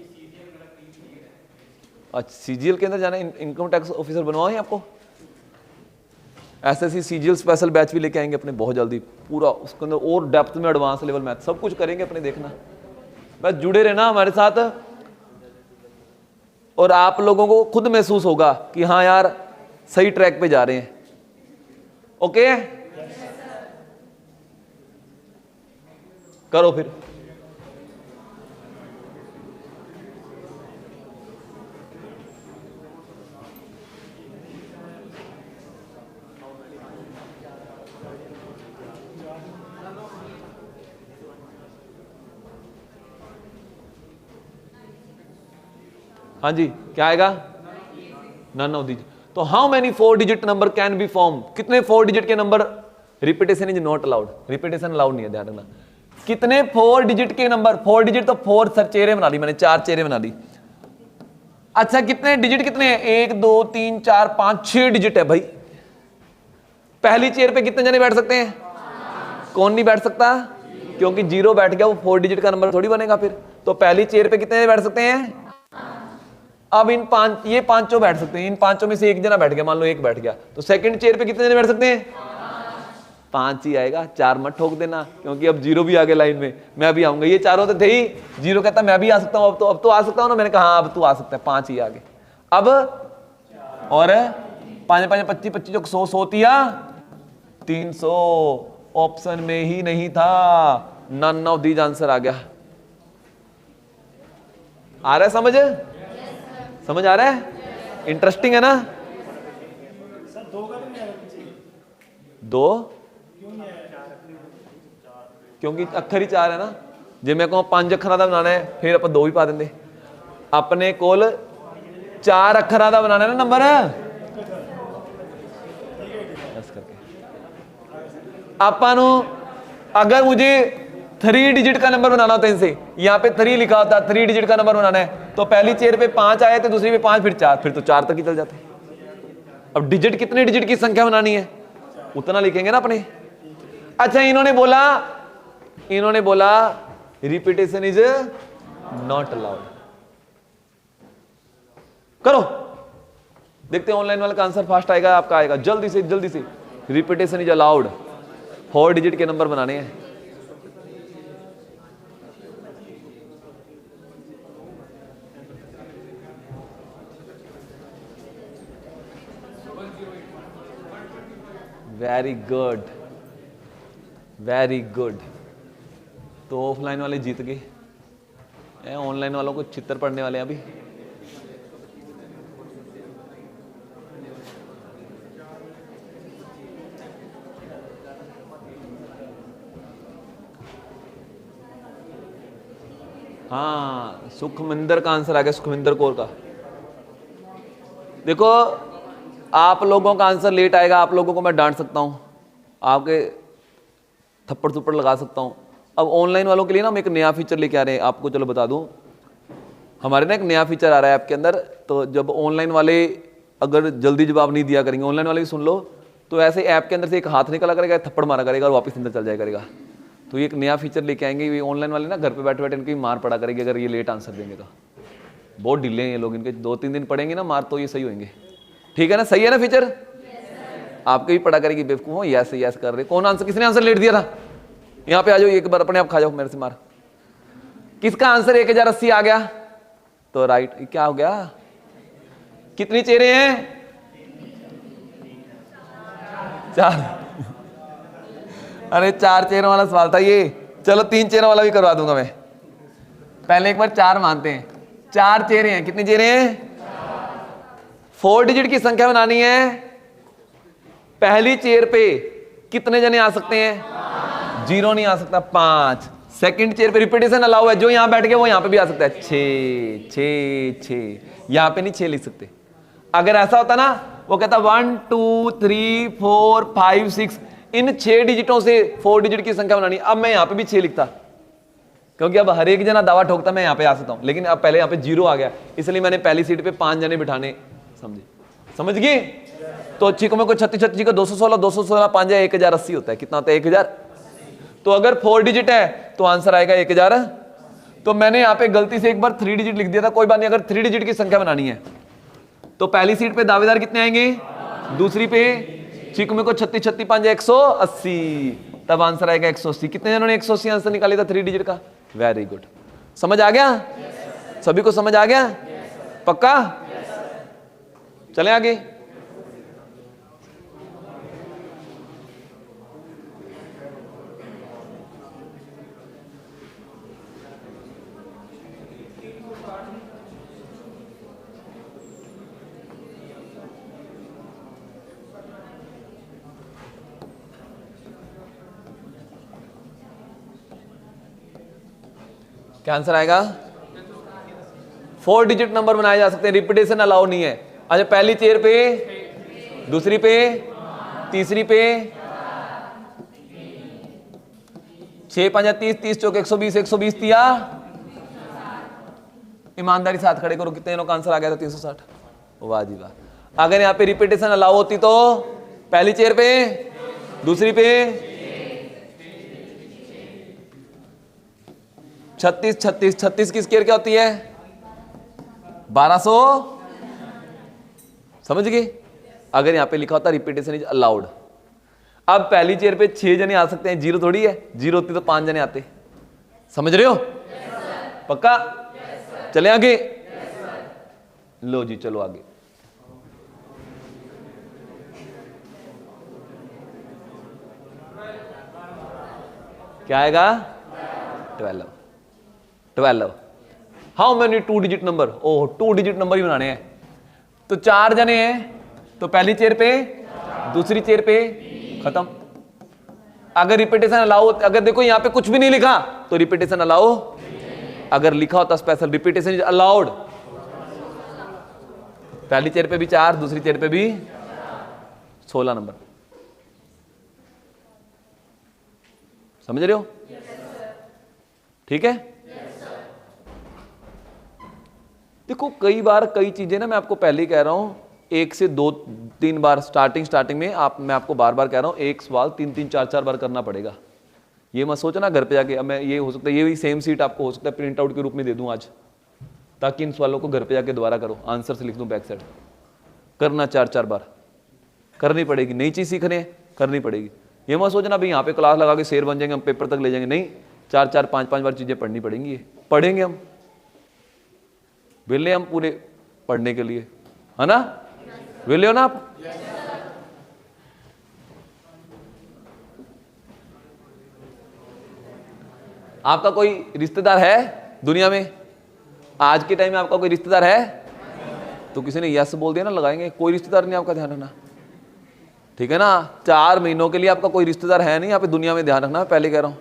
अच्छा सीजीएल के अंदर जाना है, इनकम टैक्स ऑफिसर बनवाओ है आपको। एसएससी सीजीएल स्पेशल बैच भी लेके आएंगे अपने बहुत जल्दी, पूरा उसके अंदर और डेप्थ में एडवांस लेवल मैथ सब कुछ करेंगे अपने, देखना बस जुड़े रहना हमारे साथ, और आप लोगों को खुद महसूस होगा कि हाँ यार सही ट्रैक पे जा रहे हैं। ओके करो फिर। हाँ जी क्या आएगा? None of these. तो how many 4 digit number can be form? कितने 4 डिजिट के number? Repetition is not allowed, repetition allowed नहीं है, ध्यान रखना। कितने 4 डिजिट के नंबर? 4 डिजिट तो 4 सर चेहरे बना ली मैंने, 4 चेहरे बना ली। अच्छा कितने डिजिट कितने हैं? 1 2 3 4 5 6 डिजिट है भाई। पहली चेयर पे कितने जने बैठ सकते हैं? कौन नहीं बैठ सकता? क्योंकि 0 बैठ गया, वो 4 डिजिट का नंबर थोड़ी बनेगा फिर। तो पहली चेयर पे कितने बैठ सकते हैं? अब इन 5 ये पांचों बैठ सकते हैं, इन पांचों में से एक जना बैठ गया, मान लो एक बैठ गया, तो सेकंड चेयर पे कितने जने बैठ सकते हैं? 5 ही आएगा, 4 मत ठोक देना, क्योंकि अब 0 भी आ गया लाइन में, मैं भी आऊंगा। ये चारों तो थे ही, 0 कहता मैं भी आ सकता हूं, अब तो आ सकता हूं ना। मैंने कहा हाँ अब तू आ सकता है, 5 ही आगे। अब और 5 5 25 25 100 100 300 ऑप्शन में ही नहीं था, नन ऑफ दीज आंसर आ गया। आ रहा है समझ? समझ आ रहा है? इंटरेस्टिंग है ना? सर 2 का तो नहीं आया पीछे। 2 क्योंकि अखर ही 4 है ना। जे मैं कहूं 5 अखरां दा बनाना है, फिर आप 2 भी पा देंगे। अपने कोल 4 अखरां दा बनाना है ना नंबर, बस करके आपां अगर मुझे 3 डिजिट का नंबर बनाना होता है, इनसे यहाँ पे 3 लिखा होता, 3 डिजिट का नंबर बनाना है, तो पहली चेयर पे 5 आए थे, दूसरी पे 5, फिर 4, फिर तो 4 तक ही चल जाते। अब डिजिट कितने डिजिट की संख्या बनानी है उतना लिखेंगे ना अपने। अच्छा इन्होंने बोला रिपीटेशन इज नॉट अलाउड। करो देखते हैं ऑनलाइन वाले का आंसर फास्ट आएगा आपका आएगा। जल्दी से रिपीटेशन इज अलाउड। 4 डिजिट के नंबर बनाने हैं। Very good, very good. तो ऑफलाइन वाले जीत गए, ऑनलाइन वालों को चित्र पढ़ने वाले हैं अभी। हाँ, सुखविंदर का आंसर आ गया, सुखविंदर कौर का। देखो आप लोगों का आंसर लेट आएगा, आप लोगों को मैं डांट सकता हूं, आपके थप्पड़ थप्पड़ लगा सकता हूं। अब ऑनलाइन वालों के लिए ना हम एक नया फीचर लेके आ रहे हैं आपको, चलो बता दूं। हमारे ना एक नया फीचर आ रहा है ऐप के अंदर। तो जब ऑनलाइन वाले अगर जल्दी जवाब नहीं दिया करेंगे, ऑनलाइन वाले भी सुन लो, तो ऐसे ऐप के अंदर से एक हाथ निकला करेगा, थप्पड़ मारा करेगा और वापस अंदर चल जाया करेगा। तो ये एक नया फीचर लेके आएंगे। ये ऑनलाइन वाले ना घर पे बैठे बैठे इनकी मार पड़ा करेगी अगर ये लेट आंसर देंगे तो। बहुत ढीले हैं ये लोग, इनके 2-3 दिन पढ़ेंगे ना मार तो ये सही होंगे। ठीक है ना, सही है ना फीचर? आपके भी पढ़ा करेगी बेवकूफ हो। यस यस कर रहे। कौन आंसर, किसने आंसर लेट दिया था? यहाँ पे आ जाओ, एक बार अपने आप खा जाओ मेरे से मार। किसका आंसर 1080 आ गया? तो राइट। क्या हो गया? कितनी चेहरे हैं? 4। अरे 4 चेहरों वाला सवाल था ये। चलो 3 चेहरों वाला भी करवा दूंगा मैं। पहले एक बार 4 मानते हैं। 4 चेहरे हैं। कितने चेहरे हैं? 4 डिजिट की संख्या बनानी है। पहली चेयर पे कितने जने आ सकते हैं? 0 नहीं आ सकता, 5। सेकंड चेयर पे रिपीटेशन अलाउ है, जो यहां बैठ गया वो यहां पे भी आ सकता है। 6 6 6। यहां पे नहीं 6 लिख सकते। अगर ऐसा होता ना, वो कहता 1 2 3 4 5 6, इन 6 डिजिटों से 4 डिजिट की संख्या बनानी। अब मैं यहां पे भी 6 लिखता, क्योंकि अब हर एक जना दावा ठोकता मैं यहां पे आ सकता हूं। लेकिन अब पहले यहां पे 0 आ गया, इसलिए मैंने पहली सीट पे 5 जने बिठाने। समझे? समझ गए? तो अच्छी को मैं को 36 को 216 216 5 1080 होता है। कितना होता है? 1000। तो अगर 4 डिजिट है तो आंसर आएगा 1000। तो मैंने यहां पे गलती से एक बार 3 डिजिट लिख दिया था, कोई बात नहीं। अगर 3 डिजिट की संख्या बनानी है तो पहली सीट पे दावेदार कितने आएंगे? दूसरी पे चिक में को 36 36 5 180, तब आंसर आएगा 180। कितने जनों ने 180 आंसर निकाले था 3 डिजिट का? Very good. समझ आ गया? सभी को समझ आ गया? पक्का? चलें आगे। क्या आंसर आएगा? 4 डिजिट नंबर बनाए जा सकते हैं, रिपीटेशन अलाउ नहीं है। अच्छा, पहली चेयर पे, दूसरी पे, तीसरी पे 6 5 30 30 चौक 120 120 दिया। ईमानदारी साथ खड़े करो, कितने जनों का आंसर आ गया था? 360। वाह जी वाह। अगर यहाँ पे रिपीटेशन अलाउ होती तो पहली चेयर पे, दूसरी पे 36 36 36 की स्क्वायर क्या होती है? 1200। समझ गए? अगर यहां पे लिखा होता रिपीटेशन इज अलाउड। अब पहली चेयर पे 6 जने आ सकते हैं, 0 थोड़ी है। 0 होती तो 5 जने आते। समझ रहे हो? पक्का? चले आगे। लो जी, चलो आगे। क्या आएगा? 12। How many 2 digit number? Oh, 2 digit number ही बनाने हैं। तो 4 जने हैं, तो पहली चेयर पे, दूसरी चेयर पे, खत्म। अगर रिपीटेशन अलाउ, अगर देखो यहां पे कुछ भी नहीं लिखा तो रिपीटेशन अलाउ। अगर लिखा होता स्पेशल रिपीटेशन इज अलाउड, पहली चेयर पे भी 4, दूसरी चेयर पे भी 16 नंबर। समझ रहे हो? ठीक है। देखो कई बार कई चीजें ना, मैं आपको पहले ही कह रहा हूं, 1 से 2-3 बार स्टार्टिंग में मैं आपको बार बार कह रहा हूं, एक सवाल 3-3 4-4 बार करना पड़ेगा। ये मत सोचना घर पे जाके अब मैं, ये हो सकता है ये भी सेम सीट आपको हो सकता है प्रिंट आउट के रूप में दे दूं आज, ताकि इन सवालों को घर पे जाके दोबारा करो, आंसर से लिख दूं बैक साइड। करना 4-4 बार करनी पड़ेगी। नई चीज सीखने हैं, करनी पड़ेगी। ये मत सोचना भाई यहाँ पे क्लास लगा के शेर बन जाएंगे, हम पेपर तक ले जाएंगे। नहीं, 4-4 5-5 बार चीजें पढ़नी पड़ेंगी। पढ़ेंगे हम, वेले हम पूरे पढ़ने के लिए, है ना? वेले हो ना आप? आपका कोई रिश्तेदार है दुनिया में? आज के टाइम में आपका कोई रिश्तेदार है? तो किसी ने यस बोल दिया ना, लगाएंगे। कोई रिश्तेदार नहीं आपका, ध्यान रखना, ठीक है ना। 4 महीनों के लिए आपका कोई रिश्तेदार है नहीं यहाँ पे दुनिया में, ध्यान रखना, मैं पहले कह रहा हूं।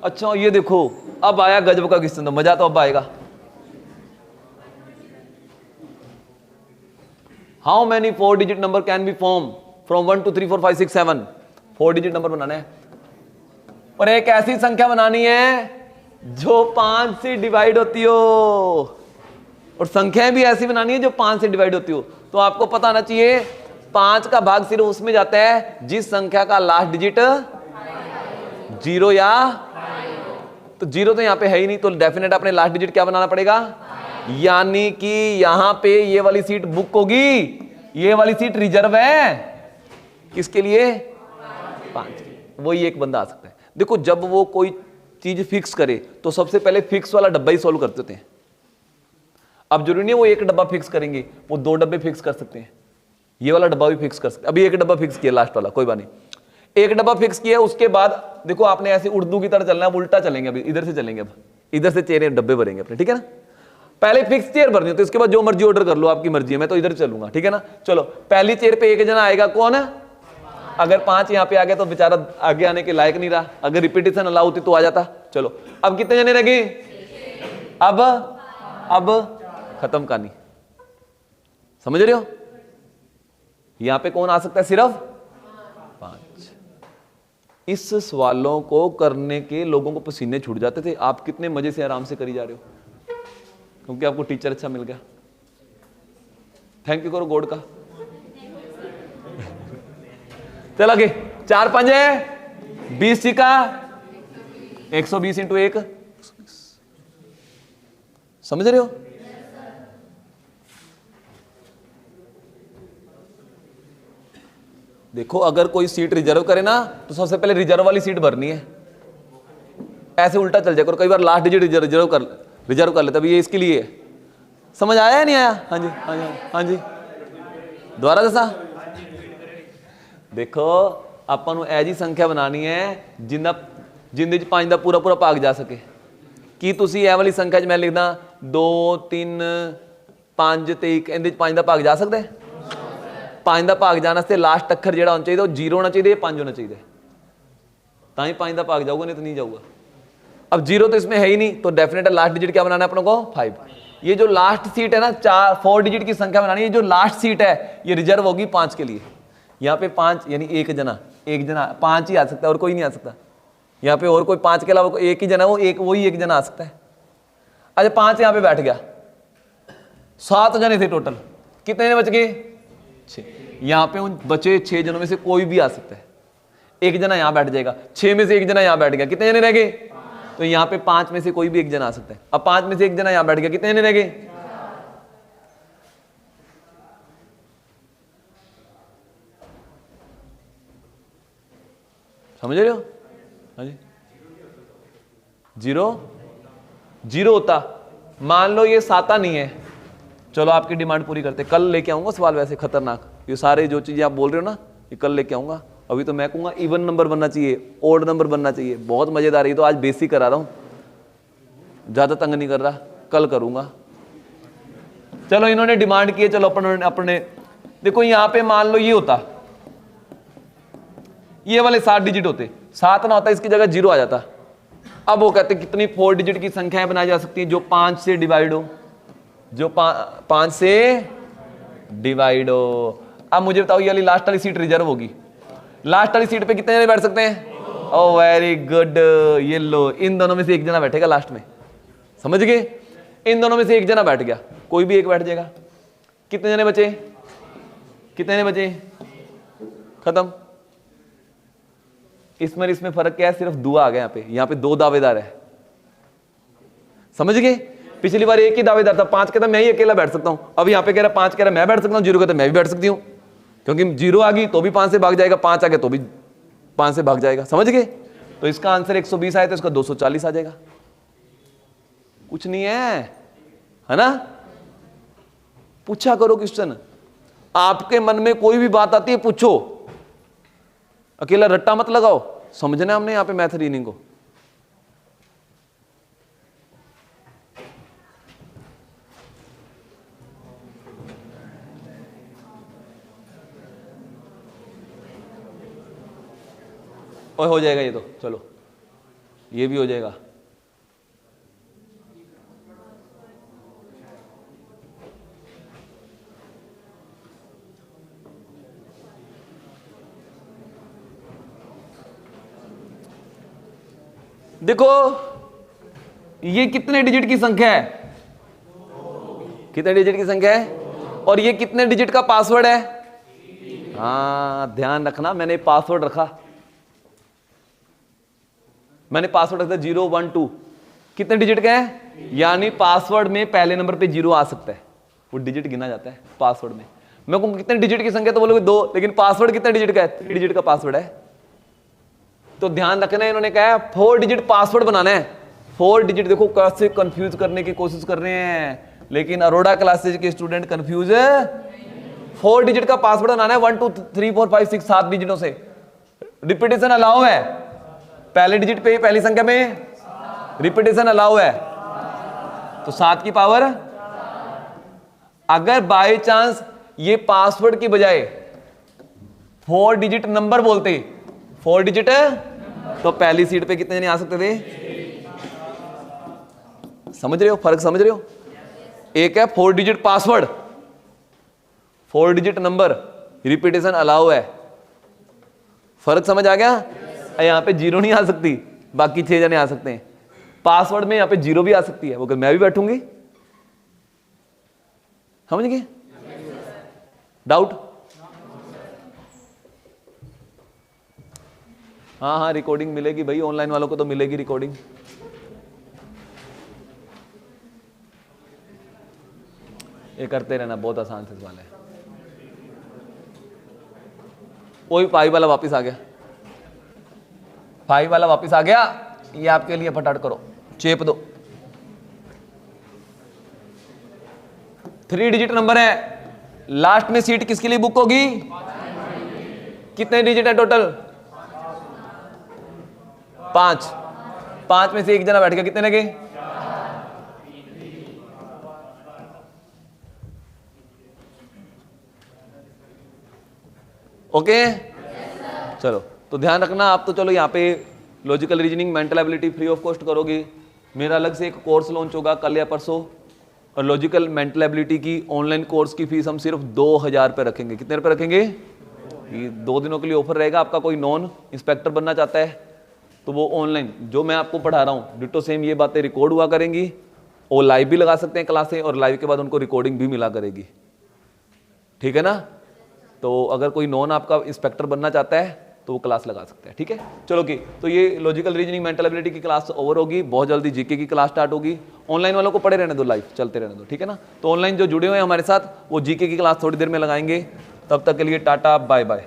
अच्छा ये देखो, अब आया गजब का क्वेश्चन, तो मजा तो अब आएगा। How many 4 digit number can be form from 1 2 3 4 5 6 7? 4 digit number बनाना है और एक ऐसी संख्या बनानी है जो 5 से डिवाइड होती हो, और संख्याएं भी ऐसी बनानी है जो 5 से डिवाइड होती हो। तो आपको पता होना चाहिए 5 का भाग सिर्फ उसमें जाता है जिस संख्या का लास्ट डिजिट 0 या तो 0 तो यहां पे है ही नहीं, तो डेफिनेट अपने लास्ट डिजिट क्या बनाना पड़ेगा, यानी कि यहां पे ये वाली सीट बुक होगी, ये वाली सीट रिजर्व है। किसके लिए? 5। वही एक बंदा आ सकता है। देखो जब वो कोई चीज फिक्स करे तो सबसे पहले फिक्स वाला डब्बा ही सॉल्व कर देते हैं। अब जरूरी नहीं वो एक डब्बा फिक्स करेंगे, वो 2 डब्बे फिक्स कर सकते हैं, ये वाला डब्बा भी फिक्स कर सकते हैं। अभी एक डब्बा फिक्स किया लास्ट वाला, कोई बात नहीं, एक डब्बा फिक्स किया। उसके बाद देखो आपने ऐसे उर्दू की तरह चलना है, उल्टा चलेंगे। अभी इधर से चलेंगे, अब इधर से चेयर डब्बे भरेंगे अपने, ठीक है ना। पहले फिक्स चेयर भरनी है, तो इसके बाद जो मर्जी ऑर्डर कर लो, आपकी मर्जी है। मैं तो इधर चलूंगा, ठीक है ना। चलो पहली चेयर पे एक जना आएगा, कौन है? अगर 5 यहाँ पे आ गया तो बेचारा आगे आने के लायक नहीं रहा, अगर रिपीटेशन अलाउ होती तो आ जाता। चलो अब कितने जने रह गए? अब खत्म कहानी, समझ रहे हो? यहां पे कौन आ सकता है? सिर्फ 5। इस सवालों को करने के लोगों को पसीने छूट जाते थे। आप कितने मजे से आराम से करी जा रहे हो, क्योंकि आपको टीचर अच्छा मिल गया। थैंक यू करो गॉड का। चल आगे, 4 5 है 20 का 120 इंटू 1, समझ रहे हो? देखो अगर कोई सीट रिजर्व करे ना तो सबसे पहले रिजर्व वाली सीट भरनी है। ऐसे उल्टा चल जाए, कई बार लास्ट डिजिट रिजर्व कर लेता। अभी ये इसके लिए है। समझ आया या नहीं आया? हाँ जी हाँ जी हाँ जी, दोबारा दसा। देखो अपन ਨੂੰ ਇਹ ਜੀ संख्या बनानी है जिंदे च 5 ਦਾ पूरा भाग जा सके। कि तुसी ਇਹ वाली संख्या च मैं लिखदा 2 3 5 ਤੇ 1, ਇਹਦੇ ਚ 5 ਦਾ भाग जा सकता है? 5 ਦਾ भाग जाने वास्ते लास्ट अखर ਜਿਹੜਾ होना चाहिए वो 0 होना चाहिए, 5 होना चाहिए, तां ही 5 ਦਾ भाग जाऊगा, नहीं तो नहीं जाऊगा। अब 0 तो इसमें है ही नहीं, तो डेफिनेट लास्ट डिजिट क्या बनाना है अपने को? 5। ये जो लास्ट सीट है ना, 4 डिजिट की संख्या बनानी है। ये जो लास्ट सीट है ये रिजर्व होगी 5 के लिए। यहाँ पे 5 यानी एक जना 5 ही आ सकता है और कोई नहीं आ सकता। यहाँ पे और कोई 5 के अलावा एक ही जना, वही एक जना आ सकता है। अच्छा 5 यहाँ पे बैठ गया, 7 जने थे टोटल, कितने जने बच गए? 6। यहाँ पे उन बचे 6 जनों में से कोई भी आ सकता है। एक जना यहाँ बैठ जाएगा, 6 में से एक जना यहाँ बैठ गया, कितने जने रह गए? तो यहाँ पे 5 में से कोई भी एक जना आ सकता है। अब 5 में से एक जना यहाँ बैठ गया, कितने जने रह गए? समझ रहे हो? हाँ जी। 0 होता, मान लो ये 7 नहीं है, चलो आपकी डिमांड पूरी करते। कल लेके आऊंगा सवाल वैसे खतरनाक, ये सारे जो चीजें आप बोल रहे हो ना ये कल लेके आऊंगा। अभी तो मैं कहूंगा इवन नंबर बनना चाहिए, ओड नंबर बनना चाहिए। बहुत मजेदार है, तो आज बेसिक करा रहा हूं, ज्यादा तंग नहीं कर रहा, कल करूंगा। चलो इन्होंने डिमांड की है, चलो अपने देखो यहां पे मान लो ये होता, ये वाले 7 डिजिट होते, 7 ना होता, इसकी जगह 0 आ जाता। अब वो कहते कितनी 4 डिजिट की संख्याएं बनाई जा सकती हैं जो 5 से डिवाइड हो, जो 5 से डिवाइड हो। अब मुझे बताओ ये वाली लास्ट वाली सीट रिजर्व होगी, लास्ट वाली सीट पे कितने जने बैठ सकते हैं? ओ वेरी गुड, ये लो, इन दोनों में से एक जना बैठेगा लास्ट में, समझ गए? इन दोनों में से एक जना बैठ गया, कोई भी एक बैठ जाएगा। कितने जने बचे? कितने जने बचे? खत्म। इसमें फर्क क्या है? सिर्फ दुआ आ गया यहाँ पे 2 दावेदार है, समझ गए? पिछली बार एक ही दावेदार था, 5 कहता मैं ही अकेला बैठ सकता हूं। अब यहाँ पे कह रहा 5 कह रहा मैं बैठ सकता हूं, 0 कहता मैं भी बैठ सकती हूँ, क्योंकि 0 आ गई तो भी 5 से भाग जाएगा, 5 आ गया तो भी 5 से भाग जाएगा, समझ गए? तो इसका आंसर 120 आया तो इसका 240 आ जाएगा। कुछ नहीं है ना? पूछा करो क्वेश्चन, आपके मन में कोई भी बात आती है पूछो, अकेला रट्टा मत लगाओ, समझना है हमने यहाँ पे मैथ रीजनिंग को। और हो जाएगा ये तो, चलो ये भी हो जाएगा। देखो ये कितने डिजिट की संख्या है, कितने डिजिट की संख्या है, और ये कितने डिजिट का पासवर्ड है। हाँ ध्यान रखना, मैंने पासवर्ड रखा, मैंने पासवर्ड रखा 0 1 2, कितने डिजिट का है, यानी पासवर्ड में पहले नंबर पे 0 आ सकता है, वो डिजिट गिना जाता है पासवर्ड में। मैं कहूँ कितने डिजिट की संख्या, तो बोलोगे 2, लेकिन पासवर्ड कितने डिजिट का है, 3 डिजिट का पासवर्ड है। तो ध्यान रखना है, इन्होंने कहा है 4 डिजिट पासवर्ड बनाना है। 4 डिजिट, देखो कैसे कंफ्यूज करने की कोशिश कर रहे हैं, लेकिन अरोड़ा क्लासेज के स्टूडेंट कंफ्यूज है। 4 डिजिट का पासवर्ड बनाना है, 1 2 3 4 5 6 7 डिजिटों से। रिपीटेशन अलाउ है, पहले डिजिट पे पहली संख्या में रिपीटेशन अलाउ है, तो 7 की पावर। अगर बाय चांस ये पासवर्ड की बजाय 4 डिजिट नंबर बोलते, 4 डिजिट है, तो पहली सीट पे कितने जने आ सकते थे। समझ रहे हो फर्क, समझ रहे हो। एक है 4 digit password, 4 digit number, repetition allow है। फर्क समझ आ गया। यहां पे 0 नहीं आ सकती, बाकी 6 जने आ सकते हैं। पासवर्ड में यहां पे 0 भी आ सकती है, वो मैं भी बैठूंगी। समझ गए। डाउट। हाँ हाँ रिकॉर्डिंग मिलेगी भाई, ऑनलाइन वालों को तो मिलेगी रिकॉर्डिंग। ये करते रहना, बहुत आसान से सवाल है। कोई पाई वाला वापस आ गया, पाई वाला वापस आ गया, ये आपके लिए फटाफट करो, चेप दो। 3 डिजिट नंबर है, लास्ट में सीट किसके लिए बुक होगी, कितने डिजिट है टोटल, 5। 5 में से एक जना बैठ गया, कितने लगे, ओके। चलो तो ध्यान रखना आप, तो चलो यहाँ पे logical reasoning mental ability free of cost करोगे। मेरा अलग से एक कोर्स लॉन्च होगा कल या परसों, और लॉजिकल मेंटल एबिलिटी की ऑनलाइन कोर्स की फीस हम सिर्फ 2000 रुपये रखेंगे। कितने रुपये रखेंगे, ये 2 दिनों के लिए ऑफर रहेगा। आपका कोई नॉन इंस्पेक्टर बनना चाहता है तो वो ऑनलाइन जो मैं आपको पढ़ा रहा हूँ डिटो सेम ये बातें रिकॉर्ड हुआ करेंगी, और लाइव भी लगा सकते हैं क्लासें, और लाइव के बाद उनको रिकॉर्डिंग भी मिला करेगी, ठीक है ना। तो अगर कोई नॉन आपका इंस्पेक्टर बनना चाहता है तो वो क्लास लगा सकते हैं, ठीक है। चलो कि तो ये लॉजिकल रीजनिंग मेंटल एबिलिटी की क्लास ओवर होगी, बहुत जल्दी जीके की क्लास स्टार्ट होगी। ऑनलाइन वालों को पढ़े रहने दो, लाइव चलते रहने दो, ठीक है ना। तो ऑनलाइन जो जुड़े हुए हैं हमारे साथ वो जीके की क्लास थोड़ी देर में लगाएंगे। तब तक के लिए टाटा बाय बाय।